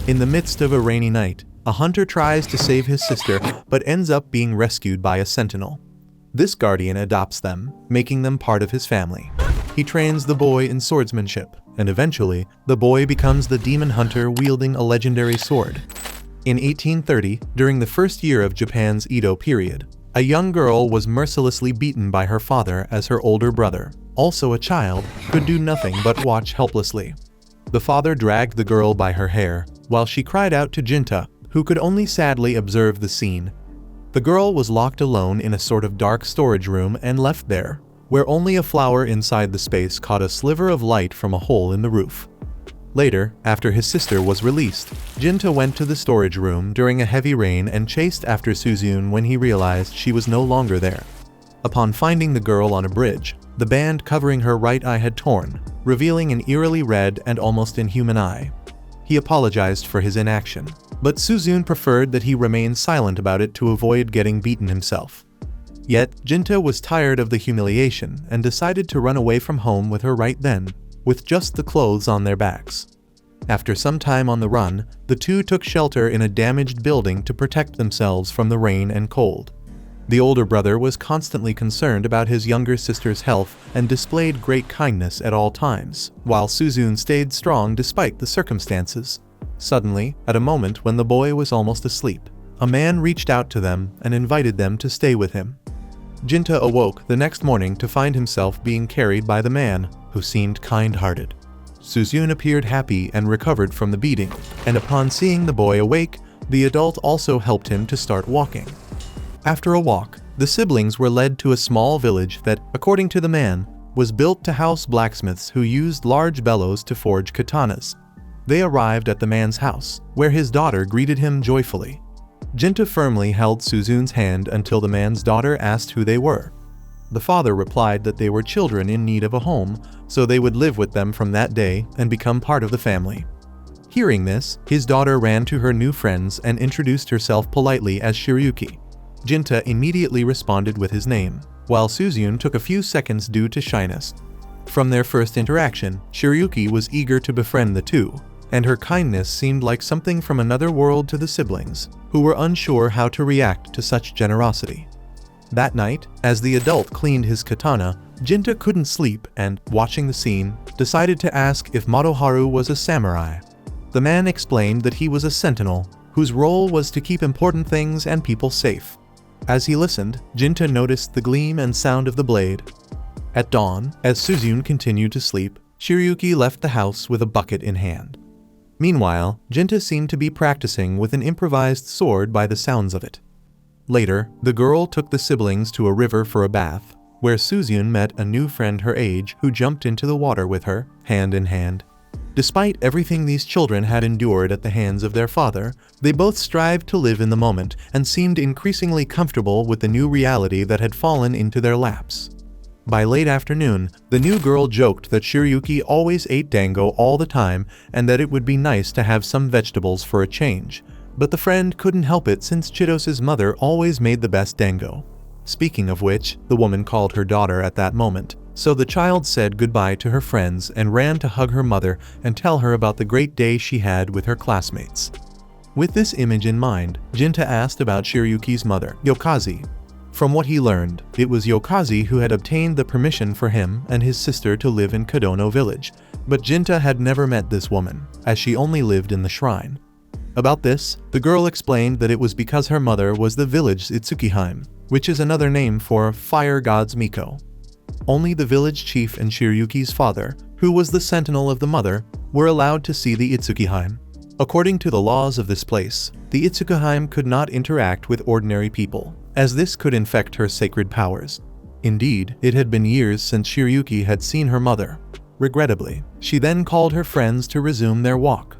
In the midst of a rainy night, a hunter tries to save his sister but ends up being rescued by a sentinel. This guardian adopts them, making them part of his family. He trains the boy in swordsmanship, and eventually, the boy becomes the demon hunter wielding a legendary sword. In 1830, during the first year of Japan's Edo period, a young girl was mercilessly beaten by her father as her older brother, also a child, could do nothing but watch helplessly. The father dragged the girl by her hair, while she cried out to Jinta, who could only sadly observe the scene. The girl was locked alone in a sort of dark storage room and left there, where only a flower inside the space caught a sliver of light from a hole in the roof. Later, after his sister was released, Jinta went to the storage room during a heavy rain and chased after Suzune when he realized she was no longer there. Upon finding the girl on a bridge, the band covering her right eye had torn, revealing an eerily red and almost inhuman eye. He apologized for his inaction, but Suzune preferred that he remain silent about it to avoid getting beaten himself. Yet, Jinta was tired of the humiliation and decided to run away from home with her right then, with just the clothes on their backs. After some time on the run, the two took shelter in a damaged building to protect themselves from the rain and cold. The older brother was constantly concerned about his younger sister's health and displayed great kindness at all times, while Suzune stayed strong despite the circumstances. Suddenly, at a moment when the boy was almost asleep, a man reached out to them and invited them to stay with him. Jinta awoke the next morning to find himself being carried by the man, who seemed kind-hearted. Suzune appeared happy and recovered from the beating, and upon seeing the boy awake, the adult also helped him to start walking. After a walk, the siblings were led to a small village that, according to the man, was built to house blacksmiths who used large bellows to forge katanas. They arrived at the man's house, where his daughter greeted him joyfully. Jinta firmly held Suzune's hand until the man's daughter asked who they were. The father replied that they were children in need of a home, so they would live with them from that day and become part of the family. Hearing this, his daughter ran to her new friends and introduced herself politely as Shiryuki. Jinta immediately responded with his name, while Suzune took a few seconds due to shyness. From their first interaction, Shiryuki was eager to befriend the two, and her kindness seemed like something from another world to the siblings, who were unsure how to react to such generosity. That night, as the adult cleaned his katana, Jinta couldn't sleep and, watching the scene, decided to ask if Madoharu was a samurai. The man explained that he was a sentinel, whose role was to keep important things and people safe. As he listened, Jinta noticed the gleam and sound of the blade. At dawn, as Suzune continued to sleep, Shiryuki left the house with a bucket in hand. Meanwhile, Jinta seemed to be practicing with an improvised sword by the sounds of it. Later, the girl took the siblings to a river for a bath, where Suzune met a new friend her age who jumped into the water with her, hand in hand. Despite everything these children had endured at the hands of their father, they both strived to live in the moment and seemed increasingly comfortable with the new reality that had fallen into their laps. By late afternoon, the new girl joked that Shiryuki always ate dango all the time and that it would be nice to have some vegetables for a change, but the friend couldn't help it since Chidos's mother always made the best dango. Speaking of which, the woman called her daughter at that moment, so the child said goodbye to her friends and ran to hug her mother and tell her about the great day she had with her classmates. With this image in mind, Jinta asked about Shiryuki's mother, Yokazi. From what he learned, it was Yokazi who had obtained the permission for him and his sister to live in Kadono village, but Jinta had never met this woman, as she only lived in the shrine. About this, the girl explained that it was because her mother was the village Itsukiheim, which is another name for fire god's Miko. Only the village chief and Shiryuki's father, who was the sentinel of the mother, were allowed to see the Itsukiheim. According to the laws of this place, the Itsukiheim could not interact with ordinary people, as this could infect her sacred powers. Indeed, it had been years since Shiryuki had seen her mother. Regrettably, she then called her friends to resume their walk.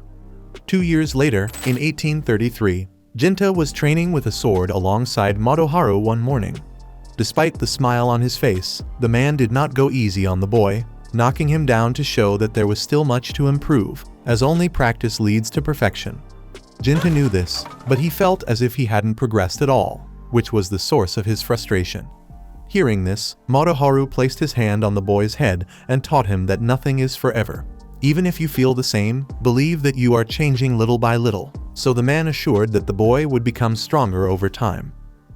2 years later, in 1833, Jinta was training with a sword alongside Madoharu one morning. Despite the smile on his face, the man did not go easy on the boy, knocking him down to show that there was still much to improve, as only practice leads to perfection. Jinta knew this, but he felt as if he hadn't progressed at all, which was the source of his frustration. Hearing this, Madoharu placed his hand on the boy's head and taught him that nothing is forever. Even if you feel the same, believe that you are changing little by little. So the man assured that the boy would become stronger over time.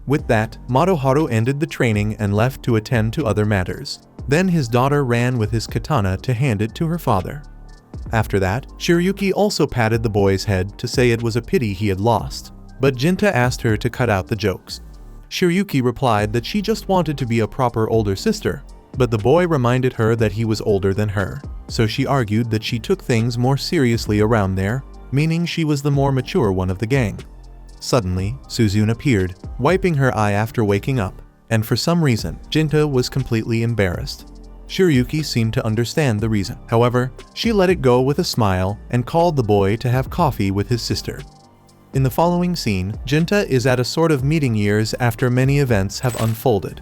With that, Madoharu ended the training and left to attend to other matters. Then his daughter ran with his katana to hand it to her father. After that, Shiryuki also patted the boy's head to say it was a pity he had lost. But Jinta asked her to cut out the jokes. Shiryuki replied that she just wanted to be a proper older sister, but the boy reminded her that he was older than her, so she argued that she took things more seriously around there, meaning she was the more mature one of the gang. Suddenly, Suzune appeared, wiping her eye after waking up, and for some reason, Jinta was completely embarrassed. Shiryuki seemed to understand the reason. However, she let it go with a smile and called the boy to have coffee with his sister. In the following scene, Jinta is at a sort of meeting years after many events have unfolded.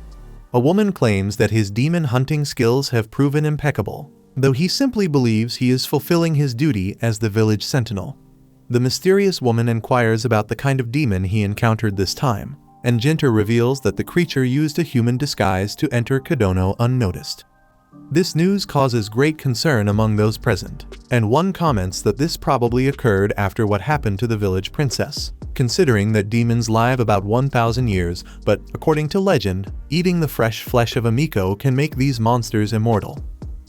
A woman claims that his demon hunting skills have proven impeccable, though he simply believes he is fulfilling his duty as the village sentinel. The mysterious woman inquires about the kind of demon he encountered this time, and Jinta reveals that the creature used a human disguise to enter Kodono unnoticed. This news causes great concern among those present, and one comments that this probably occurred after what happened to the village princess, considering that demons live about 1,000 years, but according to legend, eating the fresh flesh of a miko can make these monsters immortal.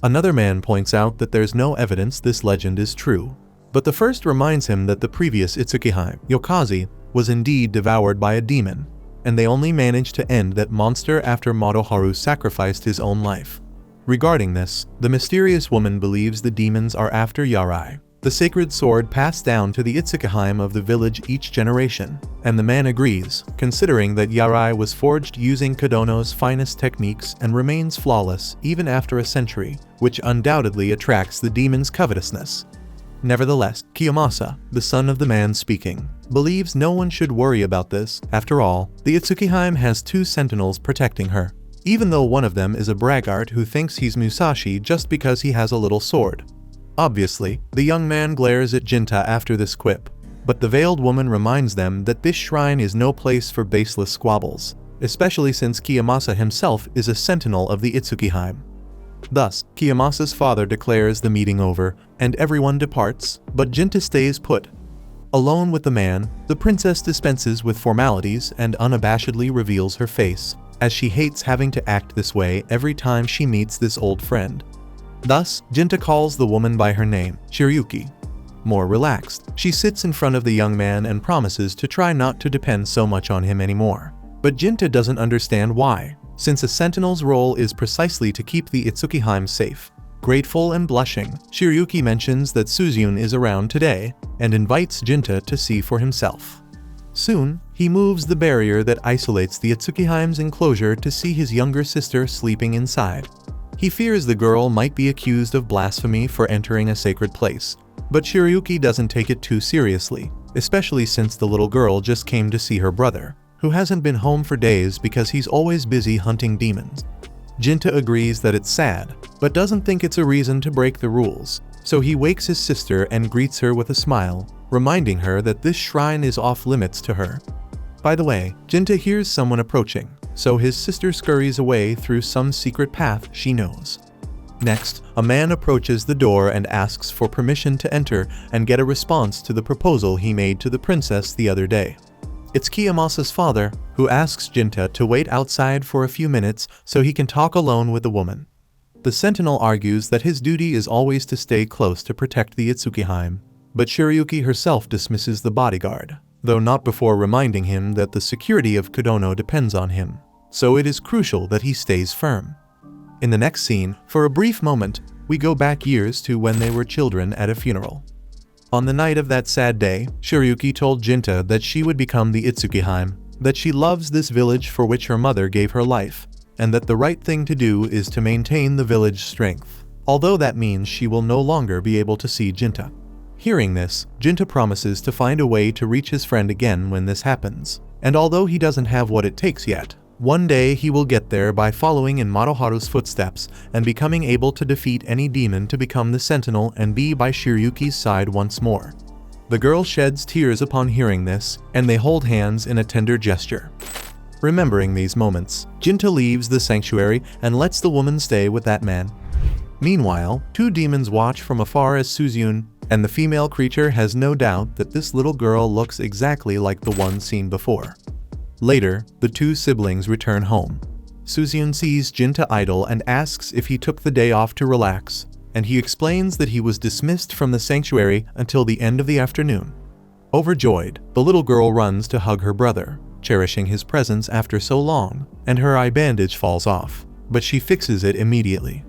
Another man points out that there's no evidence this legend is true, but the first reminds him that the previous Itsukihime, Yokazi, was indeed devoured by a demon, and they only managed to end that monster after Madoharu sacrificed his own life. Regarding this, the mysterious woman believes the demons are after Yarai, the sacred sword passed down to the Itsukihime of the village each generation, and the man agrees, considering that Yarai was forged using Kodono's finest techniques and remains flawless even after a century, which undoubtedly attracts the demon's covetousness. Nevertheless, Kiyomasa, the son of the man speaking, believes no one should worry about this. After all, the Itsukihime has 2 sentinels protecting her, even though one of them is a braggart who thinks he's Musashi just because he has a little sword. Obviously, the young man glares at Jinta after this quip, but the veiled woman reminds them that this shrine is no place for baseless squabbles, especially since Kiyomasa himself is a sentinel of the Itsukihime. Thus, Kiyomasa's father declares the meeting over, and everyone departs, but Jinta stays put. Alone with the man, the princess dispenses with formalities and unabashedly reveals her face, as she hates having to act this way every time she meets this old friend. Thus, Jinta calls the woman by her name, Shiryuki. More relaxed, she sits in front of the young man and promises to try not to depend so much on him anymore. But Jinta doesn't understand why, since a sentinel's role is precisely to keep the Itsukihime safe. Grateful and blushing, Shiryuki mentions that Suzune is around today, and invites Jinta to see for himself. Soon, he moves the barrier that isolates the Itsukihime's enclosure to see his younger sister sleeping inside. He fears the girl might be accused of blasphemy for entering a sacred place, but Shiryuki doesn't take it too seriously, especially since the little girl just came to see her brother, who hasn't been home for days because he's always busy hunting demons. Jinta agrees that it's sad, but doesn't think it's a reason to break the rules, so he wakes his sister and greets her with a smile, reminding her that this shrine is off limits to her. By the way, Jinta hears someone approaching, so his sister scurries away through some secret path she knows. Next, a man approaches the door and asks for permission to enter and get a response to the proposal he made to the princess the other day. It's Kiyomasa's father, who asks Jinta to wait outside for a few minutes so he can talk alone with the woman. The sentinel argues that his duty is always to stay close to protect the Itsukihime, but Shiryuki herself dismisses the bodyguard, though not before reminding him that the security of Kodono depends on him, so it is crucial that he stays firm. In the next scene, for a brief moment, we go back years to when they were children at a funeral. On the night of that sad day, Shiryuki told Jinta that she would become the Itsukihime, that she loves this village for which her mother gave her life, and that the right thing to do is to maintain the village's strength, although that means she will no longer be able to see Jinta. Hearing this, Jinta promises to find a way to reach his friend again when this happens, and although he doesn't have what it takes yet, one day he will get there by following in Madoharu's footsteps and becoming able to defeat any demon to become the sentinel and be by Shiryuki's side once more. The girl sheds tears upon hearing this, and they hold hands in a tender gesture. Remembering these moments, Jinta leaves the sanctuary and lets the woman stay with that man. Meanwhile, two demons watch from afar as Suzyun, and the female creature has no doubt that this little girl looks exactly like the one seen before. Later, the two siblings return home. Suzyun sees Jinta idle and asks if he took the day off to relax, and he explains that he was dismissed from the sanctuary until the end of the afternoon. Overjoyed, the little girl runs to hug her brother, cherishing his presence after so long, and her eye bandage falls off, but she fixes it immediately.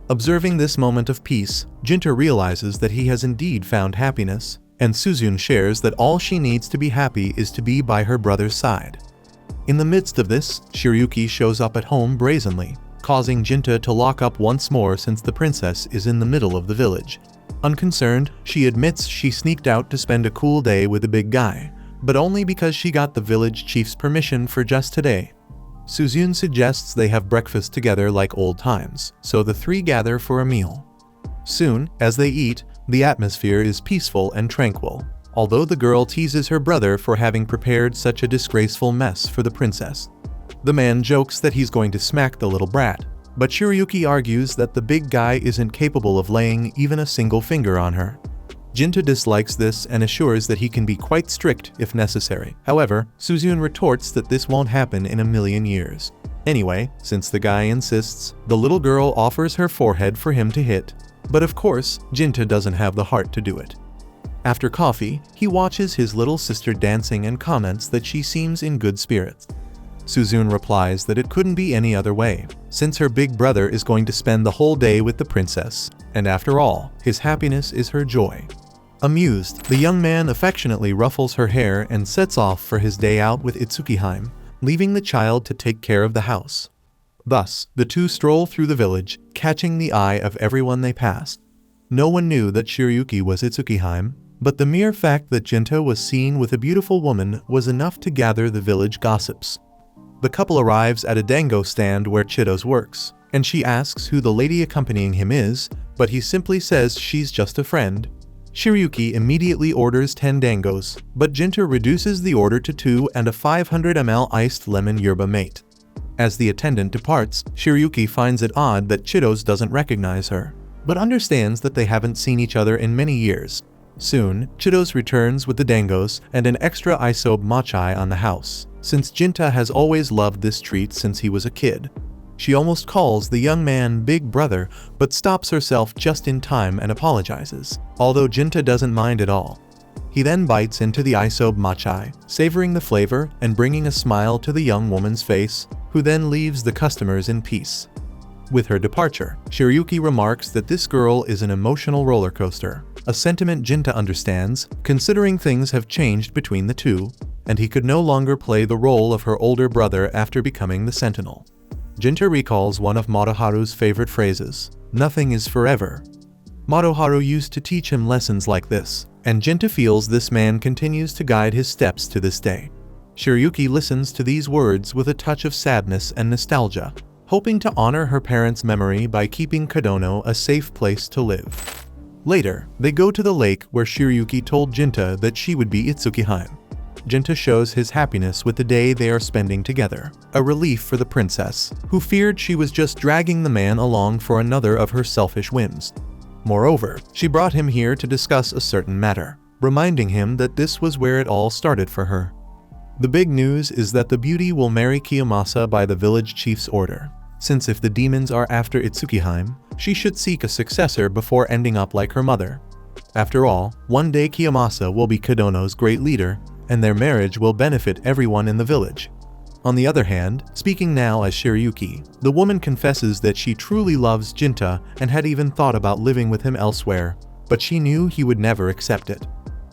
Observing this moment of peace, Jinta realizes that he has indeed found happiness, and Suzyun shares that all she needs to be happy is to be by her brother's side. In the midst of this, Shiryuki shows up at home brazenly, causing Jinta to lock up once more since the princess is in the middle of the village. Unconcerned, she admits she sneaked out to spend a cool day with the big guy, but only because she got the village chief's permission for just today. Suzyun suggests they have breakfast together like old times, so the three gather for a meal. Soon, as they eat, the atmosphere is peaceful and tranquil, although the girl teases her brother for having prepared such a disgraceful mess for the princess. The man jokes that he's going to smack the little brat, but Shiryuki argues that the big guy isn't capable of laying even a single finger on her. Jinta dislikes this and assures that he can be quite strict if necessary. However, Suzyun retorts that this won't happen in a million years. Anyway, since the guy insists, the little girl offers her forehead for him to hit. But of course, Jinta doesn't have the heart to do it. After coffee, he watches his little sister dancing and comments that she seems in good spirits. Suzyun replies that it couldn't be any other way, since her big brother is going to spend the whole day with the princess, and after all, his happiness is her joy. Amused, the young man affectionately ruffles her hair and sets off for his day out with Itsukiheim, leaving the child to take care of the house. Thus, the two stroll through the village, catching the eye of everyone they pass. No one knew that Shiryuki was Itsukiheim, but the mere fact that Jinta was seen with a beautiful woman was enough to gather the village gossips. The couple arrives at a dango stand where Chitos works, and she asks who the lady accompanying him is, but he simply says she's just a friend. Shiryuki immediately orders 10 dangos, but Jinta reduces the order to 2 and a 500 ml iced lemon yerba mate. As the attendant departs, Shiryuki finds it odd that Chitos doesn't recognize her, but understands that they haven't seen each other in many years. Soon, Chitos returns with the dangos and an extra isobe matcha on the house, since Jinta has always loved this treat since he was a kid. She almost calls the young man big brother, but stops herself just in time and apologizes, although Jinta doesn't mind at all. He then bites into the isobe matcha, savoring the flavor and bringing a smile to the young woman's face, who then leaves the customers in peace. With her departure, Shiryuki remarks that this girl is an emotional roller coaster, a sentiment Jinta understands, considering things have changed between the two, and he could no longer play the role of her older brother after becoming the Sentinel. Jinta recalls one of Madoharu's favorite phrases, "Nothing is forever." Madoharu used to teach him lessons like this, and Jinta feels this man continues to guide his steps to this day. Shiryuki listens to these words with a touch of sadness and nostalgia, hoping to honor her parents' memory by keeping Kodono a safe place to live. Later, they go to the lake where Shiryuki told Jinta that she would be Itsukiheim. Jinta shows his happiness with the day they are spending together, a relief for the princess, who feared she was just dragging the man along for another of her selfish whims. Moreover, she brought him here to discuss a certain matter, reminding him that this was where it all started for her. The big news is that the beauty will marry Kiyomasa by the village chief's order, since if the demons are after Itsukiheim, she should seek a successor before ending up like her mother. After all, one day Kiyomasa will be Kodono's great leader, and their marriage will benefit everyone in the village. On the other hand, speaking now as Shiryuki, the woman confesses that she truly loves Jinta and had even thought about living with him elsewhere, but she knew he would never accept it.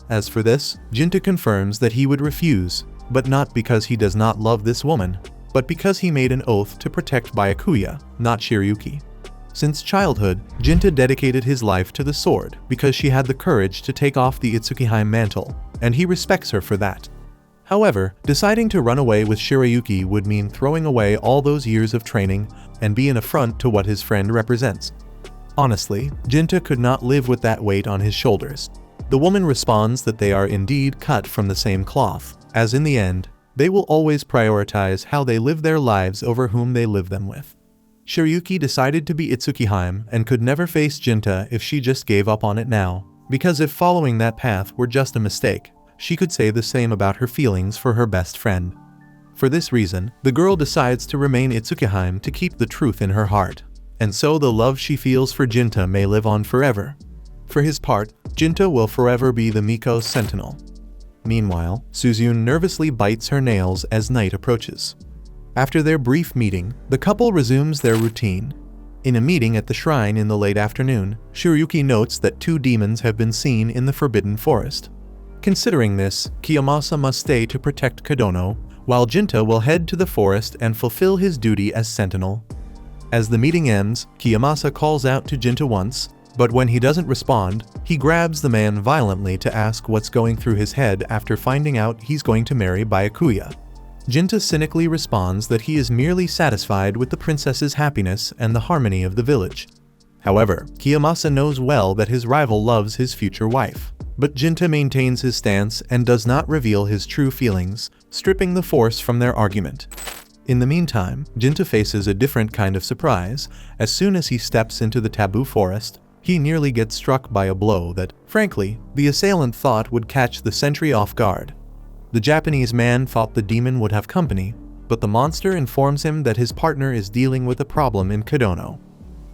As for this, Jinta confirms that he would refuse, but not because he does not love this woman, but because he made an oath to protect Byakuya, not Shiryuki. Since childhood, Jinta dedicated his life to the sword because she had the courage to take off the Itsukiheim mantle, and he respects her for that. However, deciding to run away with Shiryuki would mean throwing away all those years of training and be an affront to what his friend represents. Honestly, Jinta could not live with that weight on his shoulders. The woman responds that they are indeed cut from the same cloth, as in the end, they will always prioritize how they live their lives over whom they live them with. Shiryuki decided to be Itsukiheim and could never face Jinta if she just gave up on it now, because if following that path were just a mistake, she could say the same about her feelings for her best friend. For this reason, the girl decides to remain Itsukiheim to keep the truth in her heart, and so the love she feels for Jinta may live on forever. For his part, Jinta will forever be the Miko's sentinel. Meanwhile, Suzune nervously bites her nails as night approaches. After their brief meeting, the couple resumes their routine. In a meeting at the shrine in the late afternoon, Shiryuki notes that 2 demons have been seen in the Forbidden Forest. Considering this, Kiyomasa must stay to protect Kodono, while Jinta will head to the forest and fulfill his duty as sentinel. As the meeting ends, Kiyomasa calls out to Jinta once, but when he doesn't respond, he grabs the man violently to ask what's going through his head after finding out he's going to marry Byakuya. Jinta cynically responds that he is merely satisfied with the princess's happiness and the harmony of the village. However, Kiyomasa knows well that his rival loves his future wife, but Jinta maintains his stance and does not reveal his true feelings, stripping the force from their argument. In the meantime, Jinta faces a different kind of surprise. As soon as he steps into the taboo forest, he nearly gets struck by a blow that, frankly, the assailant thought would catch the sentry off guard. The Japanese man thought the demon would have company, but the monster informs him that his partner is dealing with a problem in Kodono.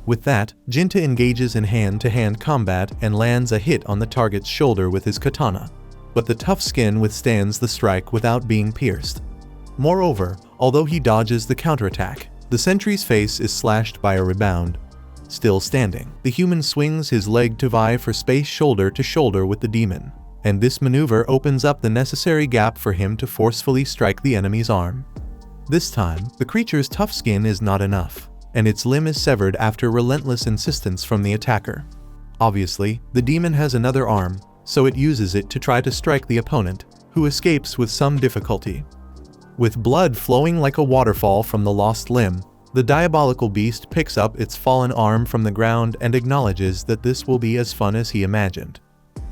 With that, Jinta engages in hand-to-hand combat and lands a hit on the target's shoulder with his katana, but the tough skin withstands the strike without being pierced. Moreover, although he dodges the counterattack, the sentry's face is slashed by a rebound. Still standing, the human swings his leg to vie for space shoulder to shoulder with the demon, and this maneuver opens up the necessary gap for him to forcefully strike the enemy's arm. This time, the creature's tough skin is not enough, and its limb is severed after relentless insistence from the attacker. Obviously, the demon has another arm, so it uses it to try to strike the opponent, who escapes with some difficulty. With blood flowing like a waterfall from the lost limb, the diabolical beast picks up its fallen arm from the ground and acknowledges that this will be as fun as he imagined.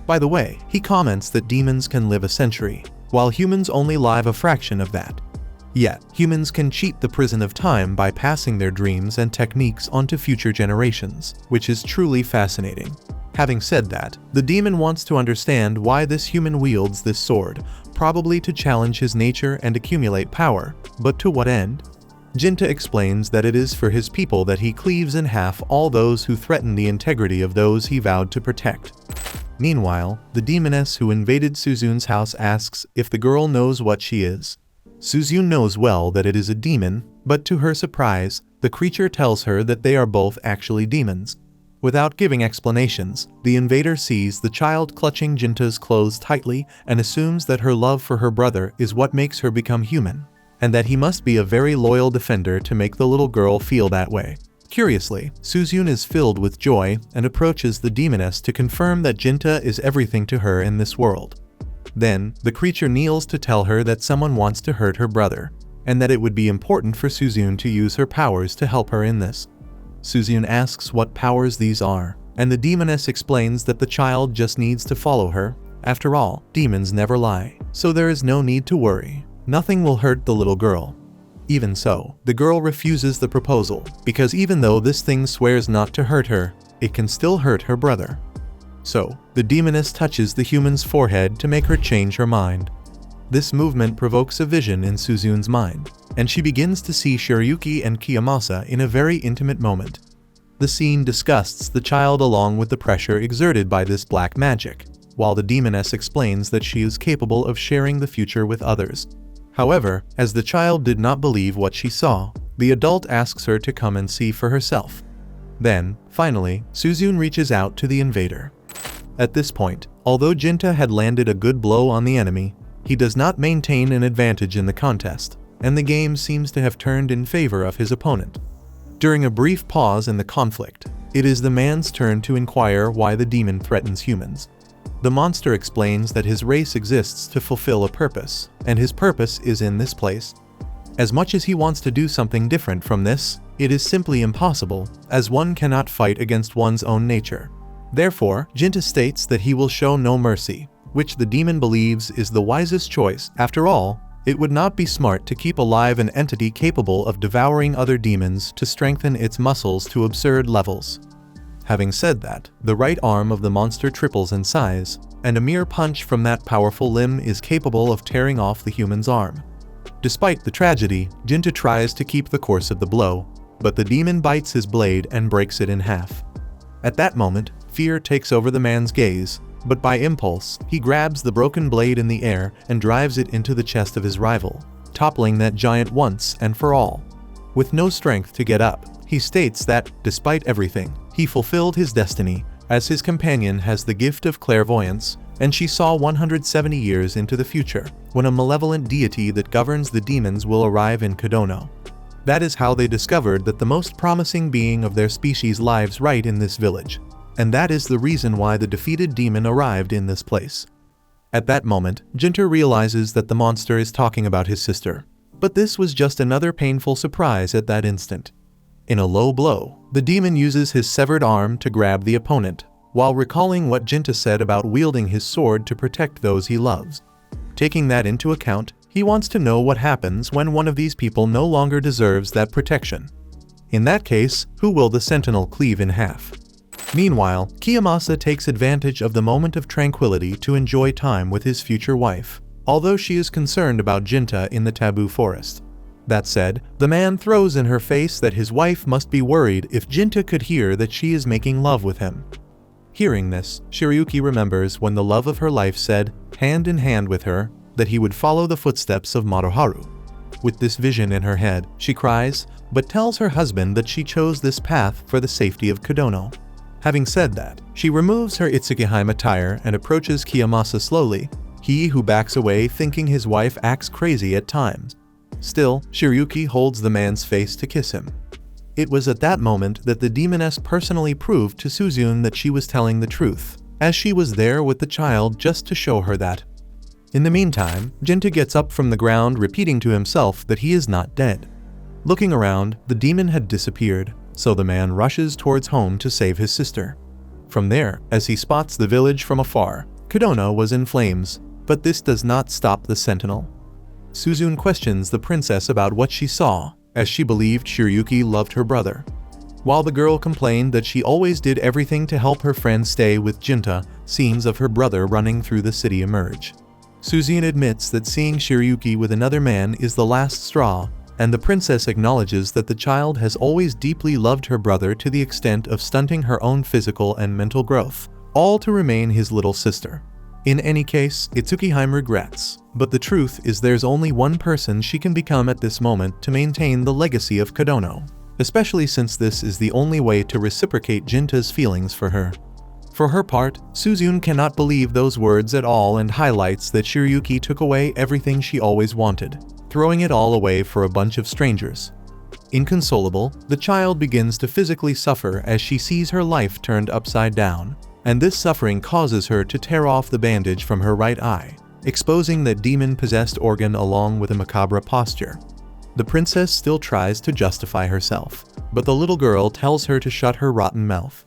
By the way, he comments that demons can live a century, while humans only live a fraction of that. Yet, humans can cheat the prison of time by passing their dreams and techniques onto future generations, which is truly fascinating. Having said that, the demon wants to understand why this human wields this sword, probably to challenge his nature and accumulate power, but to what end? Jinta explains that it is for his people that he cleaves in half all those who threaten the integrity of those he vowed to protect. Meanwhile, the demoness who invaded Suzune's house asks if the girl knows what she is. Suzune knows well that it is a demon, but to her surprise, the creature tells her that they are both actually demons. Without giving explanations, the invader sees the child clutching Jinta's clothes tightly and assumes that her love for her brother is what makes her become human, and that he must be a very loyal defender to make the little girl feel that way. Curiously, Suzune is filled with joy and approaches the demoness to confirm that Jinta is everything to her in this world. Then, the creature kneels to tell her that someone wants to hurt her brother, and that it would be important for Suzune to use her powers to help her in this. Suzune asks what powers these are, and the demoness explains that the child just needs to follow her. After all, demons never lie, so there is no need to worry. Nothing will hurt the little girl. Even so, the girl refuses the proposal, because even though this thing swears not to hurt her, it can still hurt her brother. So, the demoness touches the human's forehead to make her change her mind. This movement provokes a vision in Suzune's mind, and she begins to see Shiryuki and Kiyomasa in a very intimate moment. The scene disgusts the child along with the pressure exerted by this black magic, while the demoness explains that she is capable of sharing the future with others. However, as the child did not believe what she saw, the adult asks her to come and see for herself. Then, finally, Suzune reaches out to the invader. At this point, although Jinta had landed a good blow on the enemy, he does not maintain an advantage in the contest, and the game seems to have turned in favor of his opponent. During a brief pause in the conflict, it is the man's turn to inquire why the demon threatens humans. The monster explains that his race exists to fulfill a purpose, and his purpose is in this place. As much as he wants to do something different from this, it is simply impossible, as one cannot fight against one's own nature. Therefore, Jinta states that he will show no mercy, which the demon believes is the wisest choice. After all, It would not be smart to keep alive an entity capable of devouring other demons to strengthen its muscles to absurd levels. Having said that, the right arm of the monster triples in size, and a mere punch from that powerful limb is capable of tearing off the human's arm. Despite the tragedy, Jinta tries to keep the course of the blow, but the demon bites his blade and breaks it in half. At that moment, fear takes over the man's gaze, but by impulse, he grabs the broken blade in the air and drives it into the chest of his rival, toppling that giant once and for all. With no strength to get up, he states that, despite everything, he fulfilled his destiny, as his companion has the gift of clairvoyance, and she saw 170 years into the future, when a malevolent deity that governs the demons will arrive in Kodono. That is how they discovered that the most promising being of their species lives right in this village. And that is the reason why the defeated demon arrived in this place. At that moment, Jinta realizes that the monster is talking about his sister. But this was just another painful surprise at that instant. In a low blow, the demon uses his severed arm to grab the opponent, while recalling what Jinta said about wielding his sword to protect those he loves. Taking that into account, he wants to know what happens when one of these people no longer deserves that protection. In that case, who will the sentinel cleave in half? Meanwhile, Kiyomasa takes advantage of the moment of tranquility to enjoy time with his future wife, although she is concerned about Jinta in the taboo forest. That said, the man throws in her face that his wife must be worried if Jinta could hear that she is making love with him. Hearing this, Shiryuki remembers when the love of her life said, hand in hand with her, that he would follow the footsteps of Maruharu. With this vision in her head, she cries, but tells her husband that she chose this path for the safety of Kodono. Having said that, she removes her Itsukiheim attire and approaches Kiyomasa slowly, he who backs away thinking his wife acts crazy at times. Still, Shiryuki holds the man's face to kiss him. It was at that moment that the demoness personally proved to Suzune that she was telling the truth, as she was there with the child just to show her that. In the meantime, Jinta gets up from the ground repeating to himself that he is not dead. Looking around, the demon had disappeared, so the man rushes towards home to save his sister. From there, as he spots the village from afar, Kodono was in flames, but this does not stop the sentinel. Suzune questions the princess about what she saw, as she believed Shiryuki loved her brother. While the girl complained that she always did everything to help her friend stay with Jinta, scenes of her brother running through the city emerge. Suzune admits that seeing Shiryuki with another man is the last straw, and the princess acknowledges that the child has always deeply loved her brother to the extent of stunting her own physical and mental growth, all to remain his little sister. In any case, Itsukiheim regrets, but the truth is there's only one person she can become at this moment to maintain the legacy of Kodono, especially since this is the only way to reciprocate Jinta's feelings for her. For her part, Suzune cannot believe those words at all and highlights that Shiryuki took away everything she always wanted, throwing it all away for a bunch of strangers. Inconsolable, the child begins to physically suffer as she sees her life turned upside down, and this suffering causes her to tear off the bandage from her right eye, exposing that demon-possessed organ along with a macabre posture. The princess still tries to justify herself, but the little girl tells her to shut her rotten mouth.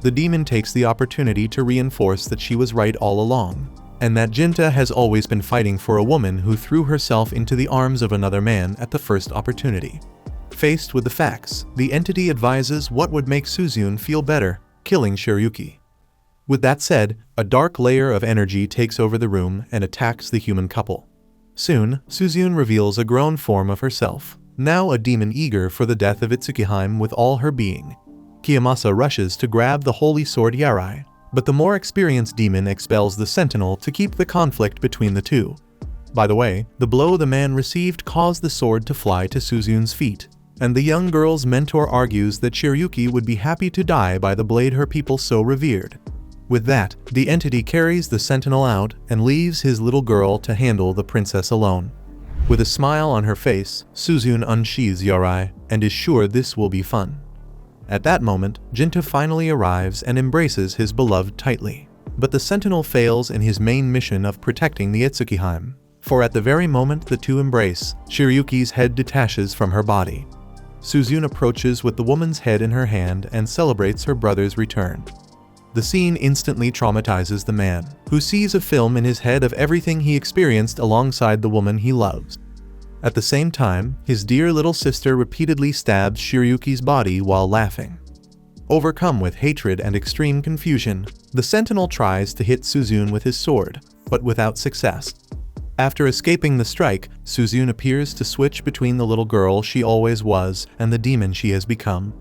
The demon takes the opportunity to reinforce that she was right all along, and that Jinta has always been fighting for a woman who threw herself into the arms of another man at the first opportunity. Faced with the facts, the entity advises what would make Suzune feel better, killing Shiryuki. With that said, a dark layer of energy takes over the room and attacks the human couple. Soon, Suzune reveals a grown form of herself, now a demon eager for the death of Itsukiheim with all her being. Kiyomasa rushes to grab the holy sword Yarai, but the more experienced demon expels the sentinel to keep the conflict between the two. By the way, the blow the man received caused the sword to fly to Suzune's feet, and the young girl's mentor argues that Shiryuki would be happy to die by the blade her people so revered. With that, the entity carries the sentinel out and leaves his little girl to handle the princess alone. With a smile on her face, Suzune unsheathes Yarai and is sure this will be fun. At that moment, Jinta finally arrives and embraces his beloved tightly. But the sentinel fails in his main mission of protecting the Itsukiheim, for at the very moment the two embrace, Shiryuki's head detaches from her body. Suzune approaches with the woman's head in her hand and celebrates her brother's return. The scene instantly traumatizes the man, who sees a film in his head of everything he experienced alongside the woman he loves. At the same time, his dear little sister repeatedly stabs Shiryuki's body while laughing. Overcome with hatred and extreme confusion, the sentinel tries to hit Suzune with his sword, but without success. After escaping the strike, Suzune appears to switch between the little girl she always was and the demon she has become.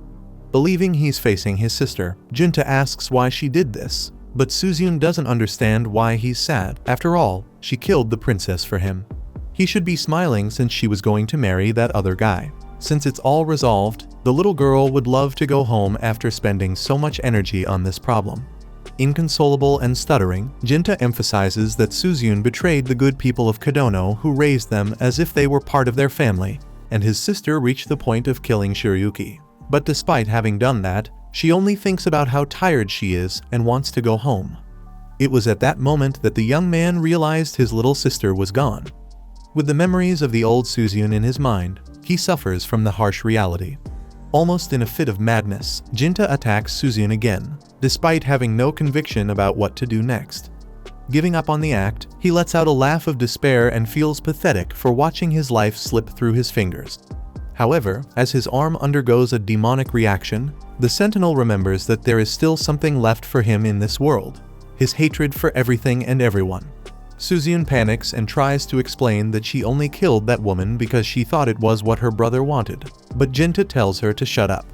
Believing he's facing his sister, Jinta asks why she did this, but Suzune doesn't understand why he's sad. After all, she killed the princess for him. He should be smiling since she was going to marry that other guy. Since it's all resolved, the little girl would love to go home after spending so much energy on this problem. Inconsolable and stuttering, Jinta emphasizes that Suzune betrayed the good people of Kodono who raised them as if they were part of their family, and his sister reached the point of killing Shiryuki. But despite having done that, she only thinks about how tired she is and wants to go home. It was at that moment that the young man realized his little sister was gone. With the memories of the old Suzune in his mind, he suffers from the harsh reality. Almost in a fit of madness, Jinta attacks Suzune again, despite having no conviction about what to do next. Giving up on the act, he lets out a laugh of despair and feels pathetic for watching his life slip through his fingers. However, as his arm undergoes a demonic reaction, the sentinel remembers that there is still something left for him in this world: his hatred for everything and everyone. Suzune panics and tries to explain that she only killed that woman because she thought it was what her brother wanted, but Jinta tells her to shut up.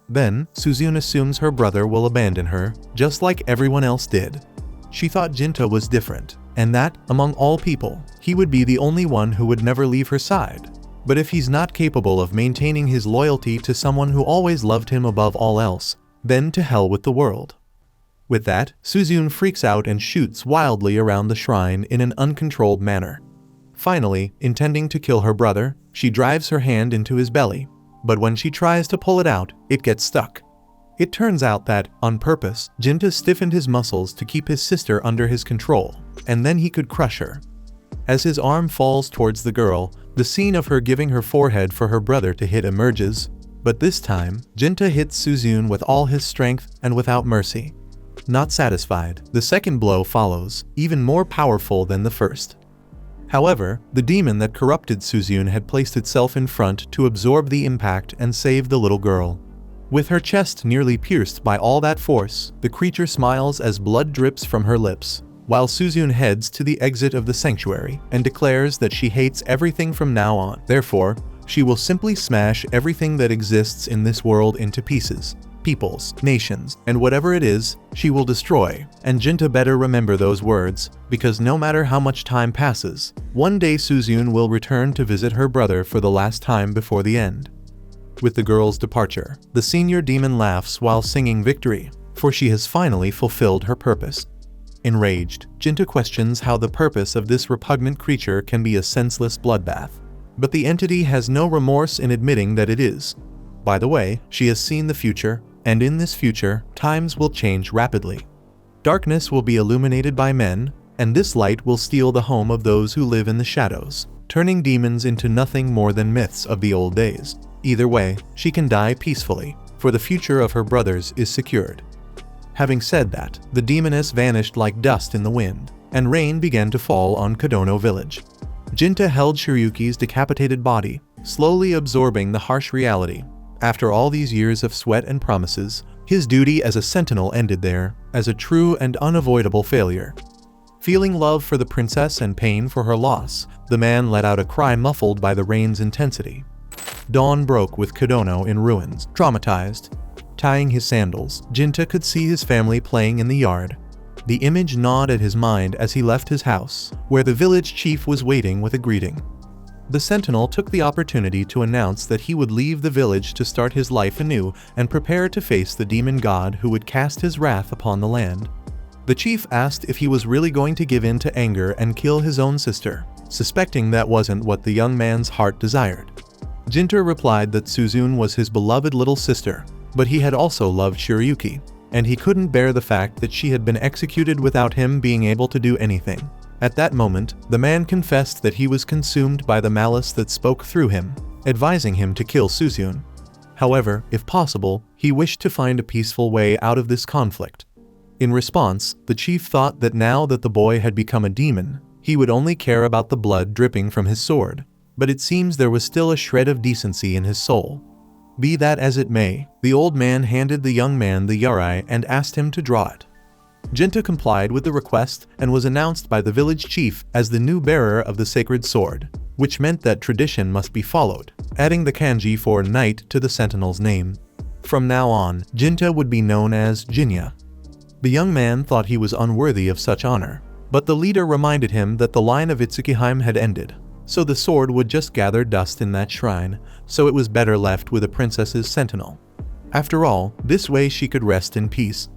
Then, Suzune assumes her brother will abandon her, just like everyone else did. She thought Jinta was different, and that, among all people, he would be the only one who would never leave her side. But if he's not capable of maintaining his loyalty to someone who always loved him above all else, then to hell with the world. With that, Suzune freaks out and shoots wildly around the shrine in an uncontrolled manner. Finally, intending to kill her brother, she drives her hand into his belly, but when she tries to pull it out, it gets stuck. It turns out that, on purpose, Jinta stiffened his muscles to keep his sister under his control, and then he could crush her. As his arm falls towards the girl, the scene of her giving her forehead for her brother to hit emerges, but this time, Jinta hits Suzune with all his strength and without mercy. Not satisfied, the second blow follows, even more powerful than the first. However, the demon that corrupted Suzune had placed itself in front to absorb the impact and save the little girl. With her chest nearly pierced by all that force, the creature smiles as blood drips from her lips, while Suzune heads to the exit of the sanctuary and declares that she hates everything from now on. Therefore, she will simply smash everything that exists in this world into pieces. Peoples, nations, and whatever it is, she will destroy. And Jinta better remember those words, because no matter how much time passes, one day Suzune will return to visit her brother for the last time before the end. With the girl's departure, the senior demon laughs while singing victory, for she has finally fulfilled her purpose. Enraged, Jinta questions how the purpose of this repugnant creature can be a senseless bloodbath. But the entity has no remorse in admitting that it is. By the way, she has seen the future, and in this future, times will change rapidly. Darkness will be illuminated by men, and this light will steal the home of those who live in the shadows, turning demons into nothing more than myths of the old days. Either way, she can die peacefully, for the future of her brothers is secured. Having said that, the demoness vanished like dust in the wind, and rain began to fall on Kodono village. Jinta held Shiryuki's decapitated body, slowly absorbing the harsh reality. After all these years of sweat and promises, his duty as a sentinel ended there, as a true and unavoidable failure. Feeling love for the princess and pain for her loss, the man let out a cry muffled by the rain's intensity. Dawn broke with Kodono in ruins, traumatized. Tying his sandals, Jinta could see his family playing in the yard. The image gnawed at his mind as he left his house, where the village chief was waiting with a greeting. The sentinel took the opportunity to announce that he would leave the village to start his life anew and prepare to face the demon god who would cast his wrath upon the land. The chief asked if he was really going to give in to anger and kill his own sister, suspecting that wasn't what the young man's heart desired. Jinta replied that Suzune was his beloved little sister, but he had also loved Shiryuki, and he couldn't bear the fact that she had been executed without him being able to do anything. At that moment, the man confessed that he was consumed by the malice that spoke through him, advising him to kill Suzune. However, if possible, he wished to find a peaceful way out of this conflict. In response, the chief thought that now that the boy had become a demon, he would only care about the blood dripping from his sword. But it seems there was still a shred of decency in his soul. Be that as it may, the old man handed the young man the yari and asked him to draw it. Jinta complied with the request and was announced by the village chief as the new bearer of the sacred sword, which meant that tradition must be followed, adding the kanji for knight to the sentinel's name. From now on, Jinta would be known as Jinya. The young man thought he was unworthy of such honor, but the leader reminded him that the line of Itsukiheim had ended, so the sword would just gather dust in that shrine, so it was better left with a princess's sentinel. After all, this way she could rest in peace.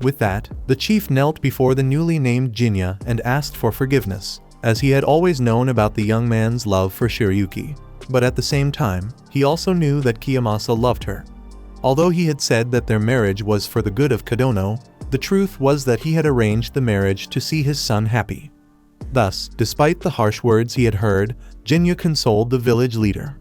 With that, the chief knelt before the newly named Jinya and asked for forgiveness, as he had always known about the young man's love for Shirayuki. But at the same time, he also knew that Kiyomasa loved her. Although he had said that their marriage was for the good of Kadono, the truth was that he had arranged the marriage to see his son happy. Thus, despite the harsh words he had heard, Jinya consoled the village leader.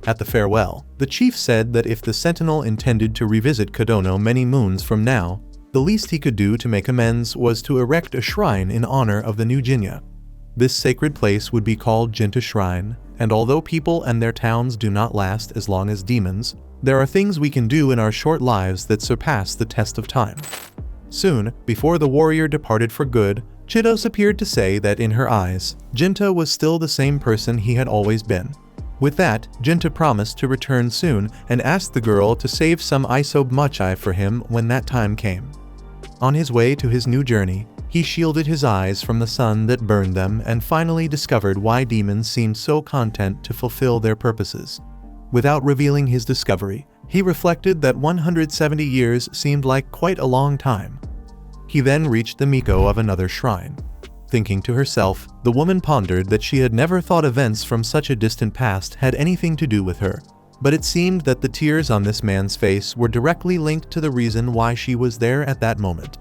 At the farewell, the chief said that if the sentinel intended to revisit Kadono many moons from now, the least he could do to make amends was to erect a shrine in honor of the new Jinya. This sacred place would be called Jinta Shrine, and although people and their towns do not last as long as demons, there are things we can do in our short lives that surpass the test of time. Soon, before the warrior departed for good, Chitos appeared to say that in her eyes, Jinta was still the same person he had always been. With that, Jinta promised to return soon and asked the girl to save some isobe mochi for him when that time came. On his way to his new journey, he shielded his eyes from the sun that burned them and finally discovered why demons seemed so content to fulfill their purposes. Without revealing his discovery, he reflected that 170 years seemed like quite a long time. He then reached the miko of another shrine. Thinking to herself, the woman pondered that she had never thought events from such a distant past had anything to do with her, but it seemed that the tears on this man's face were directly linked to the reason why she was there at that moment.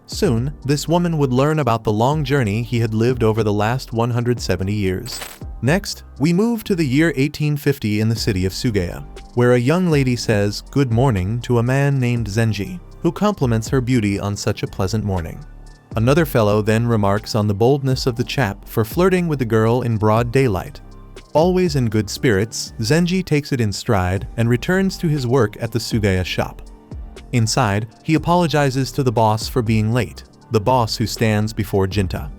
Soon, this woman would learn about the long journey he had lived over the last 170 years. Next, we move to the year 1850 in the city of Sugaya, where a young lady says good morning to a man named Zenji, who compliments her beauty on such a pleasant morning. Another fellow then remarks on the boldness of the chap for flirting with the girl in broad daylight. Always in good spirits, Zenji takes it in stride and returns to his work at the Sugaya shop. Inside, he apologizes to the boss for being late, the boss who stands before Jinta.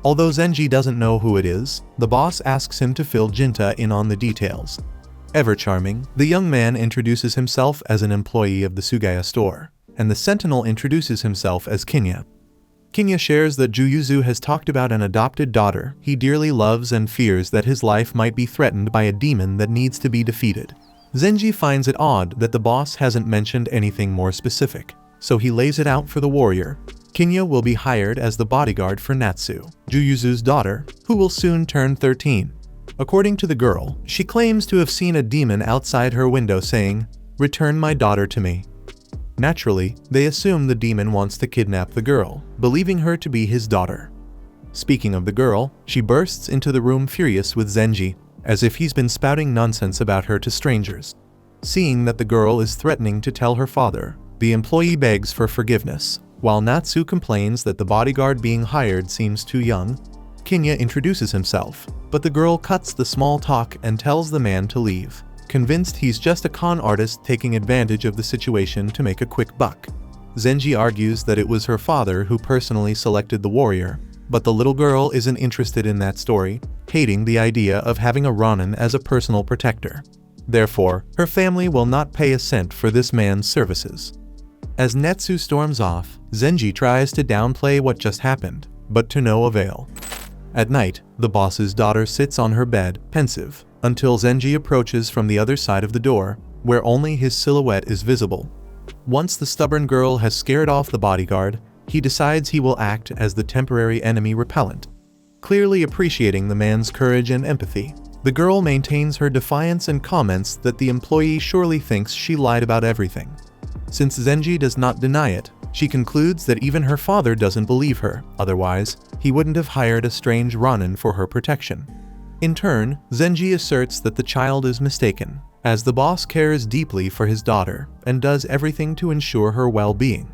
Although Zenji doesn't know who it is, the boss asks him to fill Jinta in on the details. Ever charming, the young man introduces himself as an employee of the Sugaya store, and the sentinel introduces himself as Kinya. Kinya shares that Juyuzu has talked about an adopted daughter he dearly loves and fears that his life might be threatened by a demon that needs to be defeated. Zenji finds it odd that the boss hasn't mentioned anything more specific, so he lays it out for the warrior. Kinya will be hired as the bodyguard for Natsu, Juyuzu's daughter, who will soon turn 13. According to the girl, she claims to have seen a demon outside her window saying, "Return my daughter to me." Naturally, they assume the demon wants to kidnap the girl, believing her to be his daughter. Speaking of the girl, she bursts into the room furious with Zenji, as if he's been spouting nonsense about her to strangers. Seeing that the girl is threatening to tell her father, the employee begs for forgiveness. While Natsu complains that the bodyguard being hired seems too young, Kinya introduces himself, but the girl cuts the small talk and tells the man to leave, convinced he's just a con artist taking advantage of the situation to make a quick buck. Zenji argues that it was her father who personally selected the warrior, but the little girl isn't interested in that story, hating the idea of having a Ronin as a personal protector. Therefore, her family will not pay a cent for this man's services. As Natsu storms off, Zenji tries to downplay what just happened, but to no avail. At night, the boss's daughter sits on her bed, pensive, until Zenji approaches from the other side of the door, where only his silhouette is visible. Once the stubborn girl has scared off the bodyguard, he decides he will act as the temporary enemy repellent. Clearly appreciating the man's courage and empathy, the girl maintains her defiance and comments that the employee surely thinks she lied about everything. Since Zenji does not deny it, she concludes that even her father doesn't believe her, otherwise, he wouldn't have hired a strange Ronin for her protection. In turn, Zenji asserts that the child is mistaken, as the boss cares deeply for his daughter and does everything to ensure her well-being.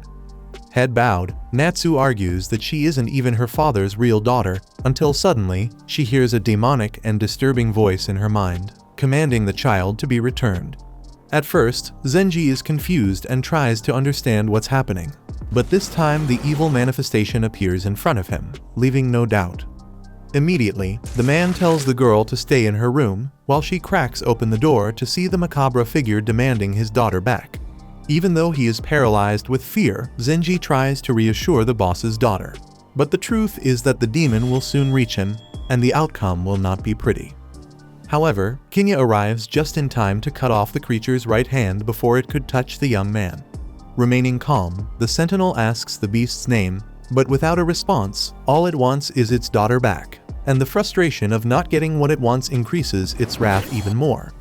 Head bowed, Natsu argues that she isn't even her father's real daughter, until suddenly, she hears a demonic and disturbing voice in her mind, commanding the child to be returned. At first, Zenji is confused and tries to understand what's happening. But this time the evil manifestation appears in front of him, leaving no doubt. Immediately, the man tells the girl to stay in her room, while she cracks open the door to see the macabre figure demanding his daughter back. Even though he is paralyzed with fear, Zenji tries to reassure the boss's daughter. But the truth is that the demon will soon reach him, and the outcome will not be pretty. However, Kinya arrives just in time to cut off the creature's right hand before it could touch the young man. Remaining calm, the sentinel asks the beast's name, but without a response, all it wants is its daughter back, and the frustration of not getting what it wants increases its wrath even more.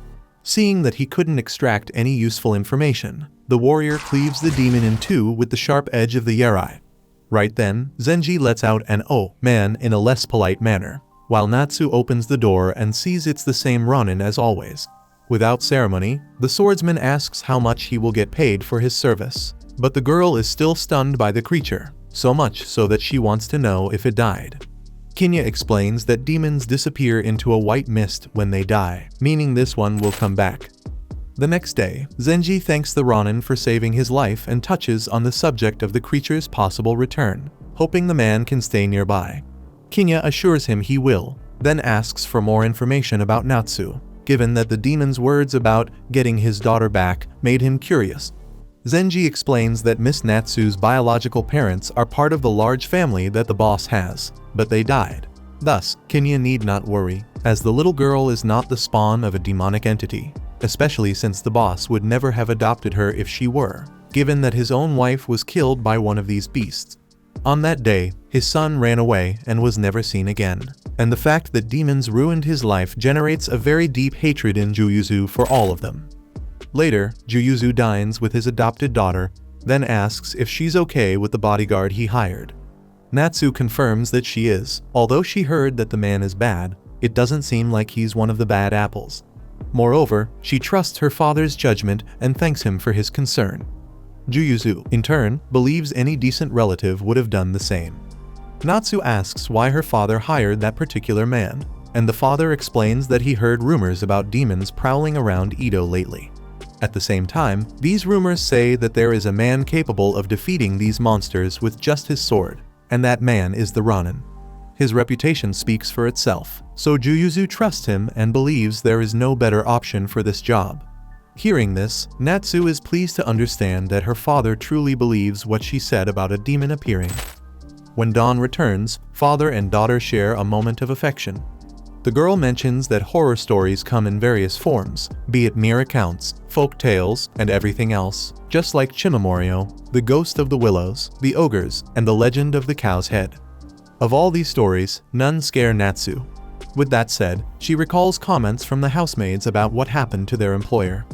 Seeing that he couldn't extract any useful information, the warrior cleaves the demon in two with the sharp edge of the yarai. Right then, Zenji lets out an "oh, man" in a less polite manner, while Natsu opens the door and sees it's the same Ronin as always. Without ceremony, the swordsman asks how much he will get paid for his service, but the girl is still stunned by the creature, so much so that she wants to know if it died. Kinya explains that demons disappear into a white mist when they die, meaning this one will come back. The next day, Zenji thanks the Ronin for saving his life and touches on the subject of the creature's possible return, hoping the man can stay nearby. Kinya assures him he will, then asks for more information about Natsu, given that the demon's words about getting his daughter back made him curious. Zenji explains that Miss Natsu's biological parents are part of the large family that the boss has, but they died. Thus, Kinya need not worry, as the little girl is not the spawn of a demonic entity, especially since the boss would never have adopted her if she were, given that his own wife was killed by one of these beasts. On that day, his son ran away and was never seen again, and the fact that demons ruined his life generates a very deep hatred in Juyuzu for all of them. Later, Juyuzu dines with his adopted daughter, then asks if she's okay with the bodyguard he hired. Natsu confirms that she is, although she heard that the man is bad, it doesn't seem like he's one of the bad apples. Moreover, she trusts her father's judgment and thanks him for his concern. Juyuzu, in turn, believes any decent relative would have done the same. Natsu asks why her father hired that particular man, and the father explains that he heard rumors about demons prowling around Edo lately. At the same time, these rumors say that there is a man capable of defeating these monsters with just his sword, and that man is the Ronin. His reputation speaks for itself, so Juyuzu trusts him and believes there is no better option for this job. Hearing this, Natsu is pleased to understand that her father truly believes what she said about a demon appearing. When dawn returns, father and daughter share a moment of affection. The girl mentions that horror stories come in various forms, be it mere accounts, folk tales, and everything else, just like Chimamori, the Ghost of the Willows, the Ogres, and the Legend of the Cow's Head. Of all these stories, none scare Natsu. With that said, she recalls comments from the housemaids about what happened to their employer.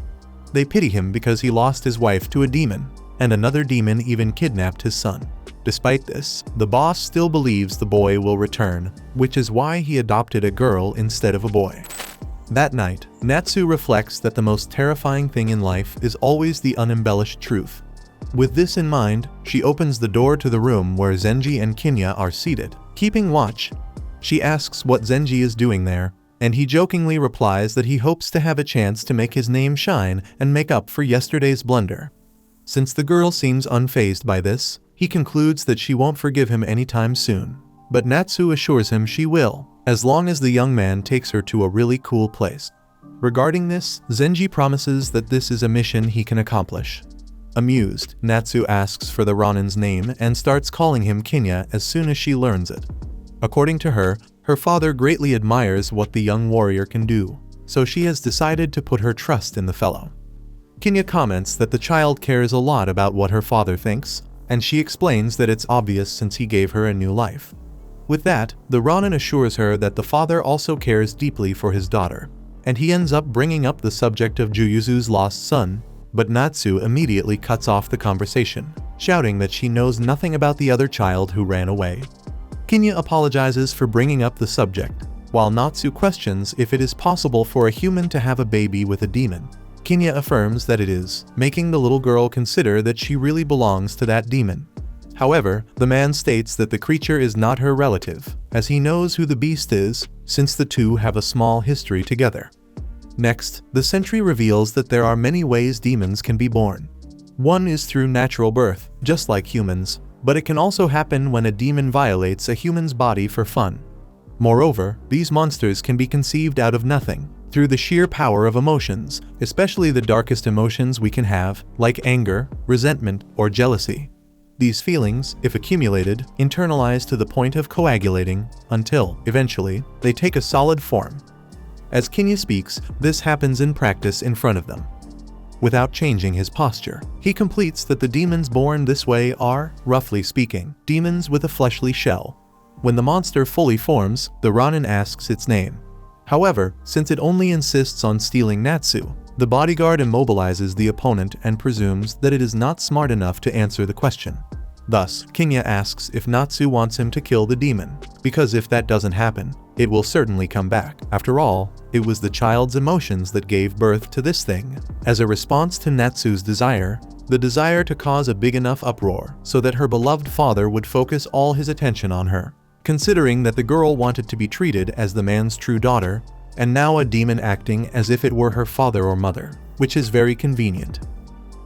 They pity him because he lost his wife to a demon, and another demon even kidnapped his son. Despite this, the boss still believes the boy will return, which is why he adopted a girl instead of a boy. That night, Natsu reflects that the most terrifying thing in life is always the unembellished truth. With this in mind, she opens the door to the room where Zenji and Kinya are seated, keeping watch. She asks what Zenji is doing there, and he jokingly replies that he hopes to have a chance to make his name shine and make up for yesterday's blunder. Since the girl seems unfazed by this, he concludes that she won't forgive him anytime soon. But Natsu assures him she will, as long as the young man takes her to a really cool place. Regarding this, Zenji promises that this is a mission he can accomplish. Amused, Natsu asks for the Ronin's name and starts calling him Kinya as soon as she learns it. According to her, her father greatly admires what the young warrior can do, so she has decided to put her trust in the fellow. Kinya comments that the child cares a lot about what her father thinks, and she explains that it's obvious since he gave her a new life. With that, the Ronin assures her that the father also cares deeply for his daughter, and he ends up bringing up the subject of Juyuzu's lost son, but Natsu immediately cuts off the conversation, shouting that she knows nothing about the other child who ran away. Kinya apologizes for bringing up the subject, while Natsu questions if it is possible for a human to have a baby with a demon. Kinya affirms that it is, making the little girl consider that she really belongs to that demon. However, the man states that the creature is not her relative, as he knows who the beast is, since the two have a small history together. Next, the sentry reveals that there are many ways demons can be born. One is through natural birth, just like humans, but it can also happen when a demon violates a human's body for fun. Moreover, these monsters can be conceived out of nothing, through the sheer power of emotions, especially the darkest emotions we can have, like anger, resentment, or jealousy. These feelings, if accumulated, internalize to the point of coagulating, until, eventually, they take a solid form. As Kinya speaks, this happens in practice in front of them. Without changing his posture, he completes that the demons born this way are, roughly speaking, demons with a fleshly shell. When the monster fully forms, the Ronin asks its name. However, since it only insists on stealing Natsu, the bodyguard immobilizes the opponent and presumes that it is not smart enough to answer the question. Thus, Kinya asks if Natsu wants him to kill the demon, because if that doesn't happen, it will certainly come back. After all, it was the child's emotions that gave birth to this thing. As a response to Natsu's desire, the desire to cause a big enough uproar so that her beloved father would focus all his attention on her. Considering that the girl wanted to be treated as the man's true daughter, and now a demon acting as if it were her father or mother, which is very convenient.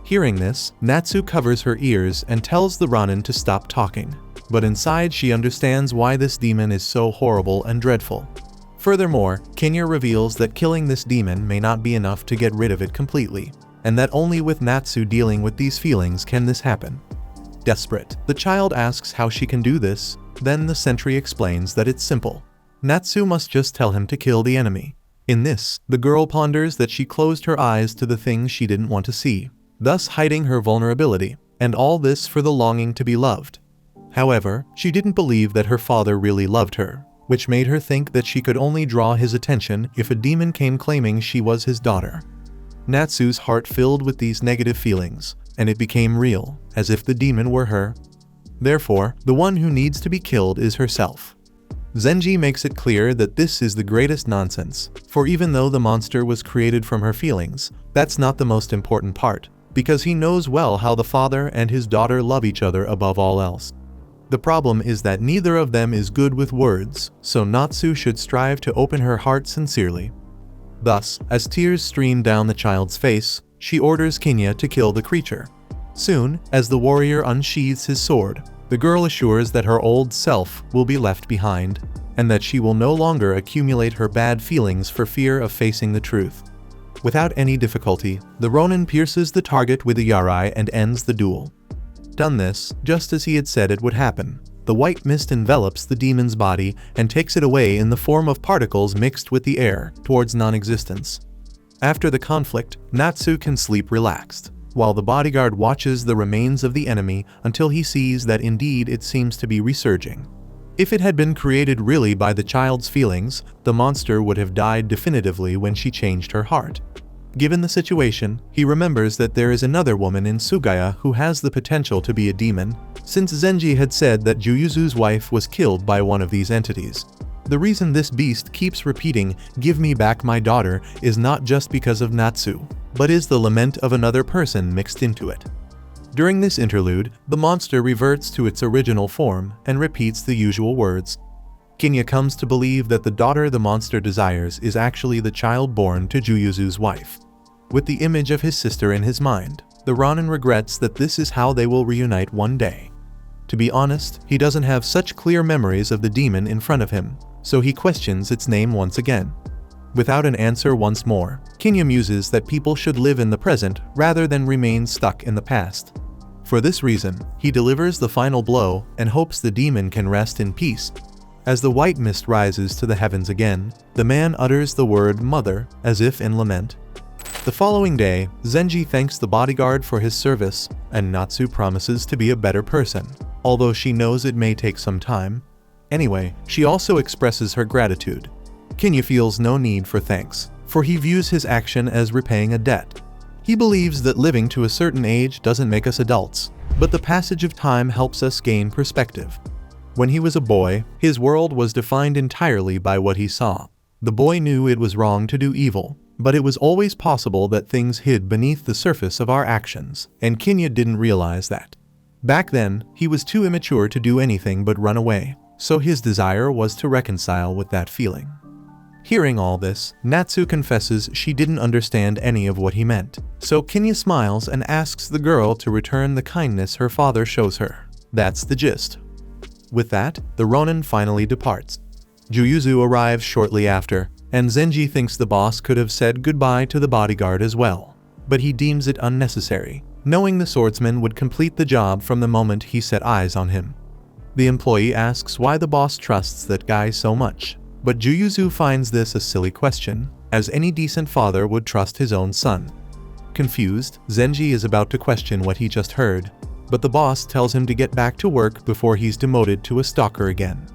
Hearing this, Natsu covers her ears and tells the Ronin to stop talking, but inside she understands why this demon is so horrible and dreadful. Furthermore, Kinya reveals that killing this demon may not be enough to get rid of it completely, and that only with Natsu dealing with these feelings can this happen. Desperate, the child asks how she can do this, then the sentry explains that it's simple. Natsu must just tell him to kill the enemy. In this, the girl ponders that she closed her eyes to the things she didn't want to see, thus hiding her vulnerability, and all this for the longing to be loved. However, she didn't believe that her father really loved her, which made her think that she could only draw his attention if a demon came claiming she was his daughter. Natsu's heart filled with these negative feelings, and it became real, as if the demon were her. Therefore, the one who needs to be killed is herself. Zenji makes it clear that this is the greatest nonsense, for even though the monster was created from her feelings, that's not the most important part, because he knows well how the father and his daughter love each other above all else. The problem is that neither of them is good with words, so Natsu should strive to open her heart sincerely. Thus, as tears stream down the child's face, she orders Kinya to kill the creature. Soon, as the warrior unsheathes his sword, the girl assures that her old self will be left behind, and that she will no longer accumulate her bad feelings for fear of facing the truth. Without any difficulty, the Ronin pierces the target with a Yarai and ends the duel. Done this, just as he had said it would happen, the white mist envelops the demon's body and takes it away in the form of particles mixed with the air, towards non-existence. After the conflict, Natsu can sleep relaxed, while the bodyguard watches the remains of the enemy until he sees that indeed it seems to be resurging. If it had been created really by the child's feelings, the monster would have died definitively when she changed her heart. Given the situation, he remembers that there is another woman in Sugaya who has the potential to be a demon, since Zenji had said that Juyuzu's wife was killed by one of these entities. The reason this beast keeps repeating, "Give me back my daughter," is not just because of Natsu, but is the lament of another person mixed into it. During this interlude, the monster reverts to its original form and repeats the usual words. Kinya comes to believe that the daughter the monster desires is actually the child born to Juyuzu's wife. With the image of his sister in his mind, the Ronin regrets that this is how they will reunite one day. To be honest, he doesn't have such clear memories of the demon in front of him, so he questions its name once again. Without an answer once more, Kinya muses that people should live in the present rather than remain stuck in the past. For this reason, he delivers the final blow and hopes the demon can rest in peace. As the white mist rises to the heavens again, the man utters the word "mother" as if in lament. The following day, Zenji thanks the bodyguard for his service, and Natsu promises to be a better person, although she knows it may take some time. Anyway, she also expresses her gratitude. Kinya feels no need for thanks, for he views his action as repaying a debt. He believes that living to a certain age doesn't make us adults, but the passage of time helps us gain perspective. When he was a boy, his world was defined entirely by what he saw. The boy knew it was wrong to do evil, but it was always possible that things hid beneath the surface of our actions, and Kinya didn't realize that. Back then, he was too immature to do anything but run away, so his desire was to reconcile with that feeling. Hearing all this, Natsu confesses she didn't understand any of what he meant, so Kinya smiles and asks the girl to return the kindness her father shows her. That's the gist. With that, the Ronin finally departs. Juyuzu arrives shortly after, and Zenji thinks the boss could have said goodbye to the bodyguard as well, but he deems it unnecessary, knowing the swordsman would complete the job from the moment he set eyes on him. The employee asks why the boss trusts that guy so much, but Juyuzu finds this a silly question, as any decent father would trust his own son. Confused, Zenji is about to question what he just heard, but the boss tells him to get back to work before he's demoted to a stalker again.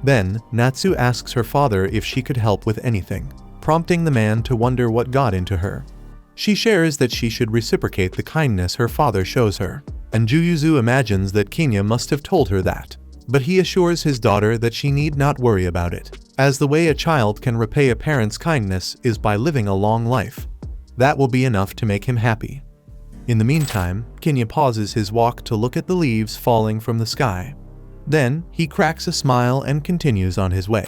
Then, Natsu asks her father if she could help with anything, prompting the man to wonder what got into her. She shares that she should reciprocate the kindness her father shows her, and Juyuzu imagines that Kinya must have told her that, but he assures his daughter that she need not worry about it, as the way a child can repay a parent's kindness is by living a long life. That will be enough to make him happy. In the meantime, Kinya pauses his walk to look at the leaves falling from the sky. Then, he cracks a smile and continues on his way.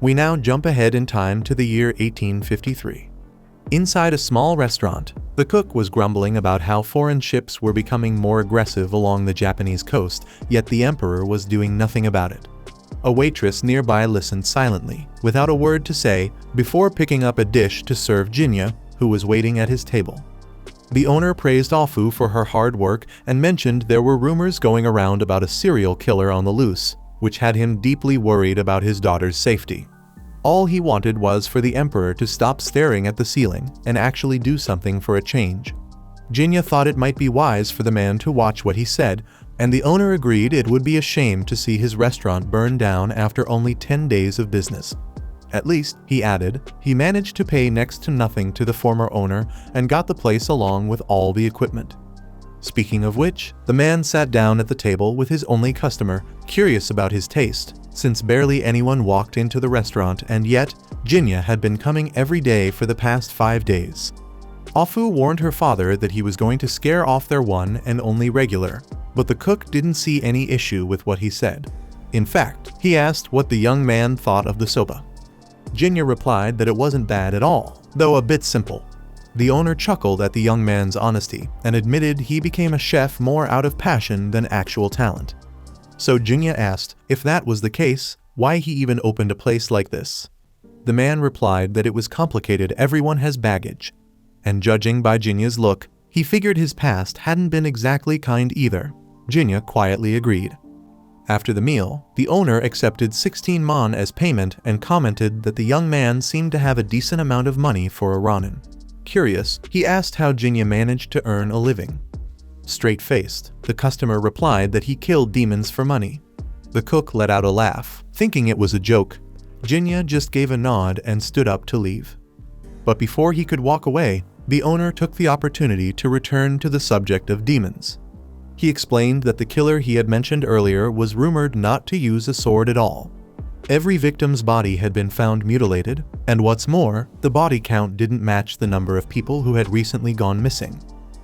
We now jump ahead in time to the year 1853. Inside a small restaurant, the cook was grumbling about how foreign ships were becoming more aggressive along the Japanese coast, yet the emperor was doing nothing about it. A waitress nearby listened silently, without a word to say, before picking up a dish to serve Jinya, who was waiting at his table. The owner praised Afu for her hard work and mentioned there were rumors going around about a serial killer on the loose, which had him deeply worried about his daughter's safety. All he wanted was for the emperor to stop staring at the ceiling and actually do something for a change. Jinya thought it might be wise for the man to watch what he said, and the owner agreed it would be a shame to see his restaurant burn down after only 10 days of business. At least, he added, he managed to pay next to nothing to the former owner and got the place along with all the equipment. Speaking of which, the man sat down at the table with his only customer, curious about his taste, since barely anyone walked into the restaurant, and yet, Jinya had been coming every day for the past 5 days. Afu warned her father that he was going to scare off their one and only regular, but the cook didn't see any issue with what he said. In fact, he asked what the young man thought of the soba. Jinya replied that it wasn't bad at all, though a bit simple. The owner chuckled at the young man's honesty and admitted he became a chef more out of passion than actual talent. So Jinya asked if that was the case, why he even opened a place like this. The man replied that it was complicated, everyone has baggage. And judging by Jinya's look, he figured his past hadn't been exactly kind either. Jinya quietly agreed. After the meal, the owner accepted 16 mon as payment and commented that the young man seemed to have a decent amount of money for a Ronin. Curious, he asked how Jinya managed to earn a living. Straight-faced, the customer replied that he killed demons for money. The cook let out a laugh, thinking it was a joke. Jinya just gave a nod and stood up to leave. But before he could walk away, the owner took the opportunity to return to the subject of demons. He explained that the killer he had mentioned earlier was rumored not to use a sword at all. Every victim's body had been found mutilated, and what's more, the body count didn't match the number of people who had recently gone missing.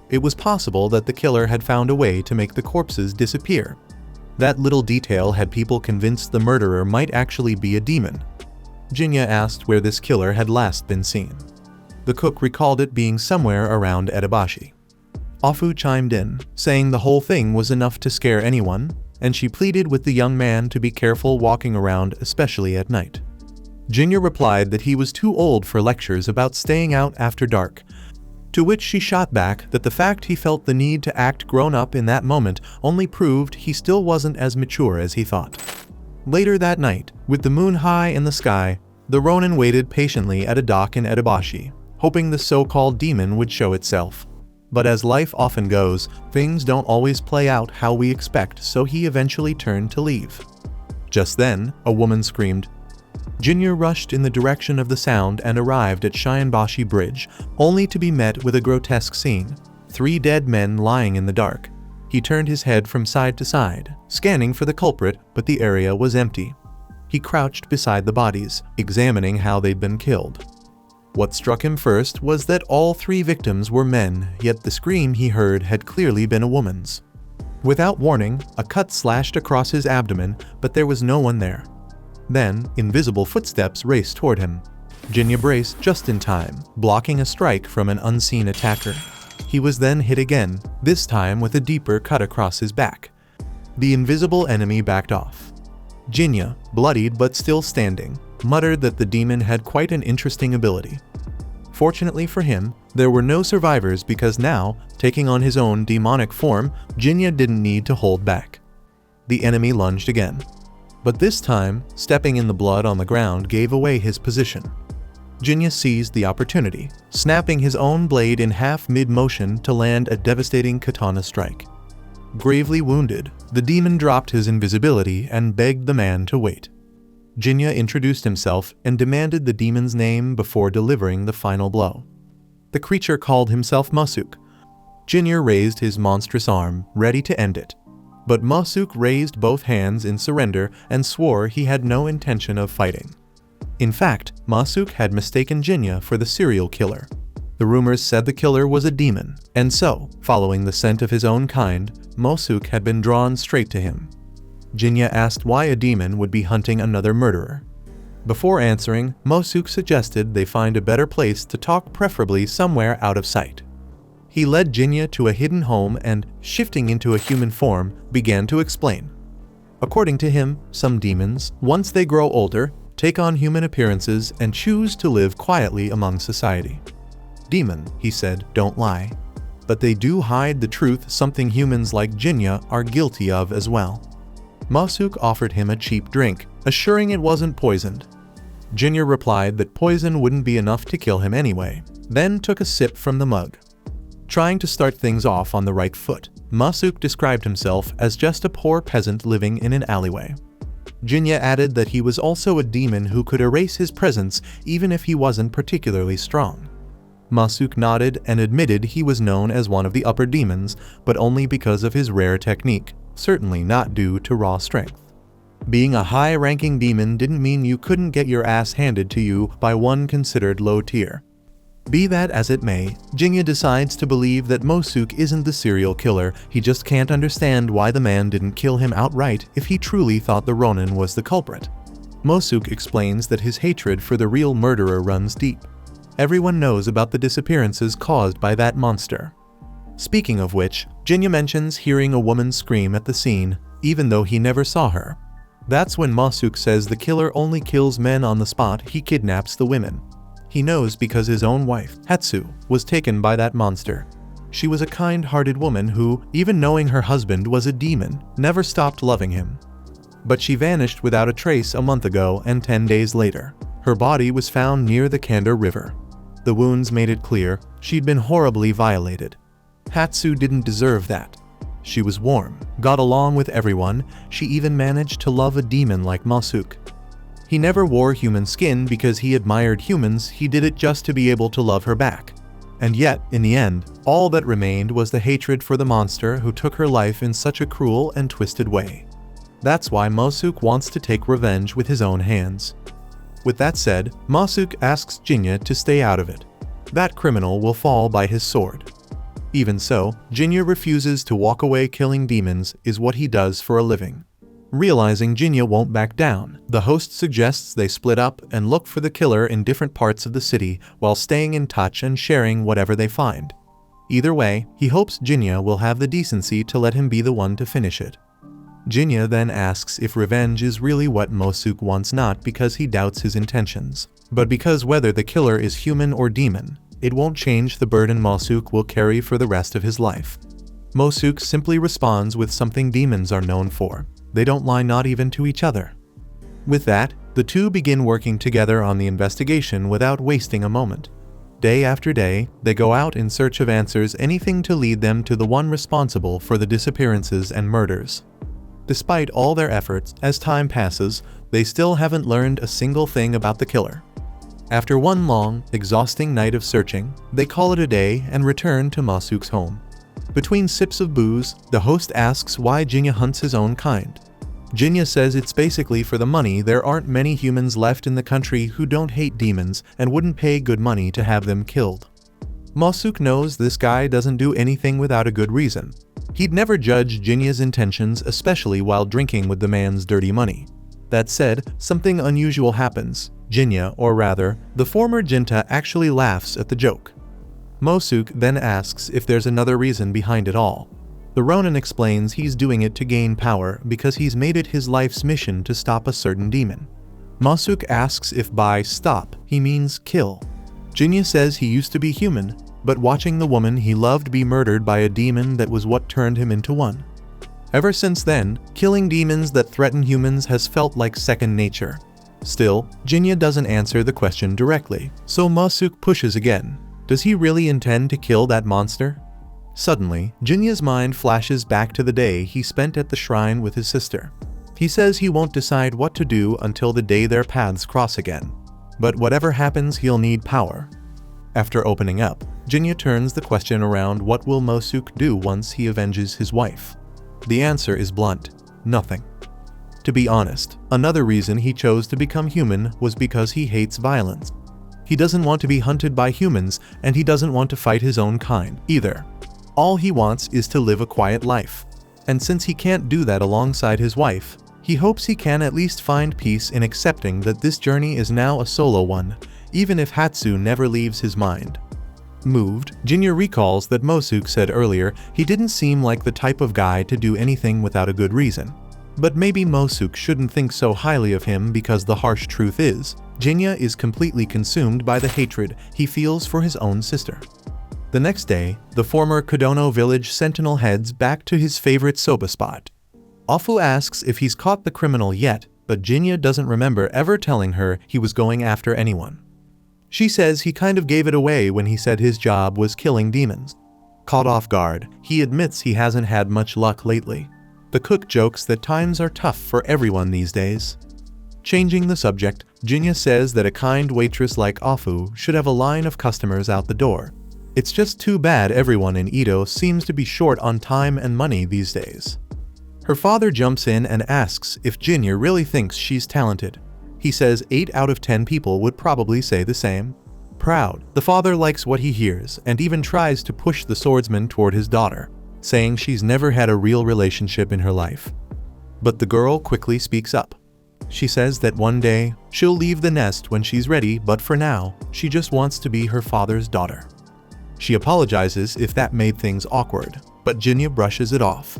It was possible that the killer had found a way to make the corpses disappear. That little detail had people convinced the murderer might actually be a demon. Jinya asked where this killer had last been seen. The cook recalled it being somewhere around Edabashi. Afu chimed in, saying the whole thing was enough to scare anyone, and she pleaded with the young man to be careful walking around, especially at night. Jinya replied that he was too old for lectures about staying out after dark, to which she shot back that the fact he felt the need to act grown up in that moment only proved he still wasn't as mature as he thought. Later that night, with the moon high in the sky, the Ronin waited patiently at a dock in Edabashi, hoping the so-called demon would show itself. But as life often goes, things don't always play out how we expect, so he eventually turned to leave. Just then, a woman screamed. Jinya rushed in the direction of the sound and arrived at Shinebashi Bridge, only to be met with a grotesque scene. 3 dead men lying in the dark. He turned his head from side to side, scanning for the culprit, but the area was empty. He crouched beside the bodies, examining how they'd been killed. What struck him first was that all 3 victims were men, yet the scream he heard had clearly been a woman's. Without warning, a cut slashed across his abdomen, but there was no one there. Then, invisible footsteps raced toward him. Jinya braced just in time, blocking a strike from an unseen attacker. He was then hit again, this time with a deeper cut across his back. The invisible enemy backed off. Jinya, bloodied but still standing, muttered that the demon had quite an interesting ability. Fortunately for him, there were no survivors because now, taking on his own demonic form, Jinya didn't need to hold back. The enemy lunged again. But this time, stepping in the blood on the ground gave away his position. Jinya seized the opportunity, snapping his own blade in half mid-motion to land a devastating katana strike. Gravely wounded, the demon dropped his invisibility and begged the man to wait. Jinya introduced himself and demanded the demon's name before delivering the final blow. The creature called himself Mosuk. Jinya raised his monstrous arm, ready to end it. But Mosuk raised both hands in surrender and swore he had no intention of fighting. In fact, Mosuk had mistaken Jinya for the serial killer. The rumors said the killer was a demon, and so, following the scent of his own kind, Mosuk had been drawn straight to him. Jinya asked why a demon would be hunting another murderer. Before answering, Mosuk suggested they find a better place to talk, preferably somewhere out of sight. He led Jinya to a hidden home and, shifting into a human form, began to explain. According to him, some demons, once they grow older, take on human appearances and choose to live quietly among society. Demon, he said, don't lie. But they do hide the truth, something humans like Jinya are guilty of as well. Mosuk offered him a cheap drink, assuring it wasn't poisoned. Jinya replied that poison wouldn't be enough to kill him anyway, then took a sip from the mug. Trying to start things off on the right foot, Mosuk described himself as just a poor peasant living in an alleyway. Jinya added that he was also a demon who could erase his presence even if he wasn't particularly strong. Mosuk nodded and admitted he was known as one of the upper demons, but only because of his rare technique, certainly not due to raw strength. Being a high-ranking demon didn't mean you couldn't get your ass handed to you by one considered low tier. Be that as it may, Jinya decides to believe that Mosuk isn't the serial killer. He just can't understand why the man didn't kill him outright if he truly thought the Ronin was the culprit. Mosuk explains that his hatred for the real murderer runs deep. Everyone knows about the disappearances caused by that monster. Speaking of which, Jinya mentions hearing a woman scream at the scene, even though he never saw her. That's when Mosuk says the killer only kills men on the spot, he kidnaps the women. He knows because his own wife, Hatsu, was taken by that monster. She was a kind-hearted woman who, even knowing her husband was a demon, never stopped loving him. But she vanished without a trace a month ago, and 10 days later, her body was found near the Kanda River. The wounds made it clear she'd been horribly violated. Hatsu didn't deserve that. She was warm, got along with everyone, she even managed to love a demon like Mosuk. He never wore human skin because he admired humans, he did it just to be able to love her back. And yet, in the end, all that remained was the hatred for the monster who took her life in such a cruel and twisted way. That's why Mosuk wants to take revenge with his own hands. With that said, Mosuk asks Jinya to stay out of it. That criminal will fall by his sword. Even so, Jinya refuses to walk away. Killing demons is what he does for a living. Realizing Jinya won't back down, the host suggests they split up and look for the killer in different parts of the city while staying in touch and sharing whatever they find. Either way, he hopes Jinya will have the decency to let him be the one to finish it. Jinya then asks if revenge is really what Mosuk wants, not because he doubts his intentions, but because whether the killer is human or demon, it won't change the burden Mosuk will carry for the rest of his life. Mosuk simply responds with something demons are known for. They don't lie, not even to each other. With that, the two begin working together on the investigation without wasting a moment. Day after day, they go out in search of answers, anything to lead them to the one responsible for the disappearances and murders. Despite all their efforts, as time passes, they still haven't learned a single thing about the killer. After one long, exhausting night of searching, they call it a day and return to Mosuk's home. Between sips of booze, the host asks why Jinya hunts his own kind. Jinya says it's basically for the money. There aren't many humans left in the country who don't hate demons and wouldn't pay good money to have them killed. Mosuk knows this guy doesn't do anything without a good reason. He'd never judge Jinya's intentions, especially while drinking with the man's dirty money. That said, something unusual happens. Jinya, or rather, the former Jinta, actually laughs at the joke. Mosuk then asks if there's another reason behind it all. The Ronin explains he's doing it to gain power because he's made it his life's mission to stop a certain demon. Mosuk asks if by stop he means kill. Jinya says he used to be human, but watching the woman he loved be murdered by a demon, that was what turned him into one. Ever since then, killing demons that threaten humans has felt like second nature. Still, Jinya doesn't answer the question directly, so Mosuk pushes again. Does he really intend to kill that monster? Suddenly, Jinya's mind flashes back to the day he spent at the shrine with his sister. He says he won't decide what to do until the day their paths cross again. But whatever happens, he'll need power. After opening up, Jinya turns the question around: what will Mosuk do once he avenges his wife? The answer is blunt: nothing. To be honest, another reason he chose to become human was because he hates violence. He doesn't want to be hunted by humans, and he doesn't want to fight his own kind either. All he wants is to live a quiet life. And since he can't do that alongside his wife, he hopes he can at least find peace in accepting that this journey is now a solo one, even if Hatsu never leaves his mind. Moved, Jinya recalls that Mosuk said earlier he didn't seem like the type of guy to do anything without a good reason. But maybe Mosuk shouldn't think so highly of him, because the harsh truth is, Jinya is completely consumed by the hatred he feels for his own sister. The next day, the former Kodono village sentinel heads back to his favorite soba spot. Afu asks if he's caught the criminal yet, but Jinya doesn't remember ever telling her he was going after anyone. She says he kind of gave it away when he said his job was killing demons. Caught off guard, he admits he hasn't had much luck lately. The cook jokes that times are tough for everyone these days. Changing the subject, Jinya says that a kind waitress like Afu should have a line of customers out the door. It's just too bad everyone in Edo seems to be short on time and money these days. Her father jumps in and asks if Jinya really thinks she's talented. He says 8 out of 10 people would probably say the same. Proud, the father likes what he hears and even tries to push the swordsman toward his daughter, saying she's never had a real relationship in her life. But the girl quickly speaks up. She says that one day she'll leave the nest when she's ready, but for now, she just wants to be her father's daughter. She apologizes if that made things awkward, but Jinya brushes it off.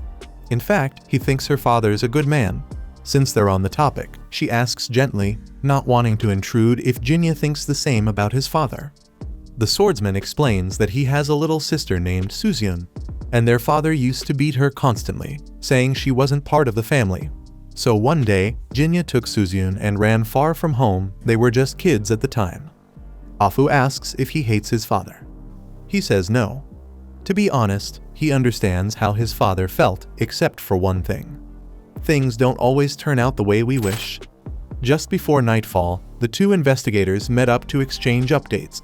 In fact, he thinks her father's a good man. Since they're on the topic, she asks gently, not wanting to intrude, if Jinya thinks the same about his father. The swordsman explains that he has a little sister named Suzyun, and their father used to beat her constantly, saying she wasn't part of the family. So one day, Jinya took Suzyun and ran far from home. They were just kids at the time. Afu asks if he hates his father. He says no. To be honest, he understands how his father felt, except for one thing. Things don't always turn out the way we wish. Just before nightfall, the two investigators met up to exchange updates.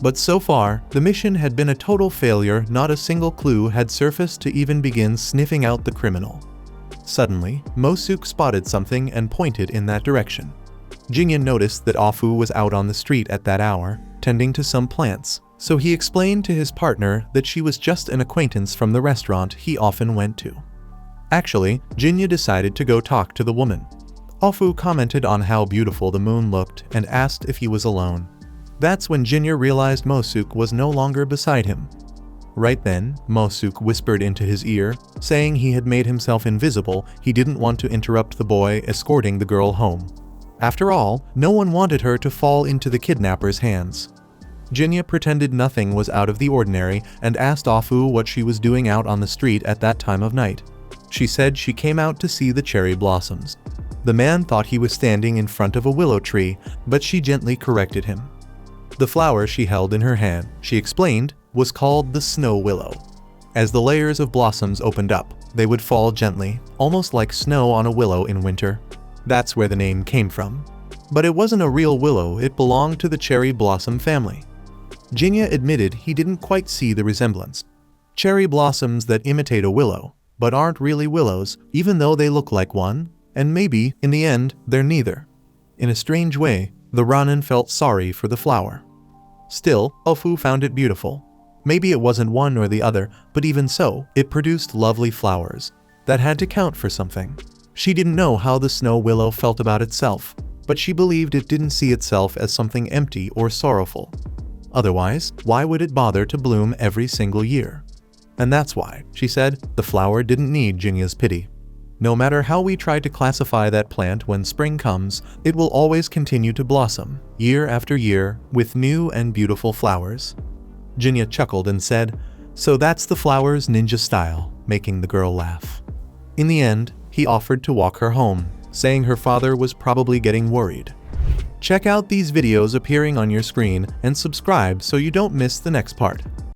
But so far, the mission had been a total failure. Not a single clue had surfaced to even begin sniffing out the criminal. Suddenly, Mosuk spotted something and pointed in that direction. Jinya noticed that Afu was out on the street at that hour, tending to some plants, so he explained to his partner that she was just an acquaintance from the restaurant he often went to. Actually, Jinya decided to go talk to the woman. Afu commented on how beautiful the moon looked and asked if he was alone. That's when Jinya realized Mosuk was no longer beside him. Right then, Mosuk whispered into his ear, saying he had made himself invisible. He didn't want to interrupt the boy escorting the girl home. After all, no one wanted her to fall into the kidnapper's hands. Jinya pretended nothing was out of the ordinary and asked Afu what she was doing out on the street at that time of night. She said she came out to see the cherry blossoms. The man thought he was standing in front of a willow tree, but she gently corrected him. The flower she held in her hand, she explained, was called the snow willow. As the layers of blossoms opened up, they would fall gently, almost like snow on a willow in winter. That's where the name came from. But it wasn't a real willow, it belonged to the cherry blossom family. Jinya admitted he didn't quite see the resemblance. Cherry blossoms that imitate a willow, but aren't really willows, even though they look like one, and maybe, in the end, they're neither. In a strange way, the Ronin felt sorry for the flower. Still, Afu found it beautiful. Maybe it wasn't one or the other, but even so, it produced lovely flowers that had to count for something. She didn't know how the snow willow felt about itself, but she believed it didn't see itself as something empty or sorrowful. Otherwise, why would it bother to bloom every single year? And that's why, she said, the flower didn't need Jinia's pity. No matter how we try to classify that plant, when spring comes, it will always continue to blossom, year after year, with new and beautiful flowers. Jinya chuckled and said, "So that's the flowers ninja style," making the girl laugh. In the end, he offered to walk her home, saying her father was probably getting worried. Check out these videos appearing on your screen and subscribe so you don't miss the next part.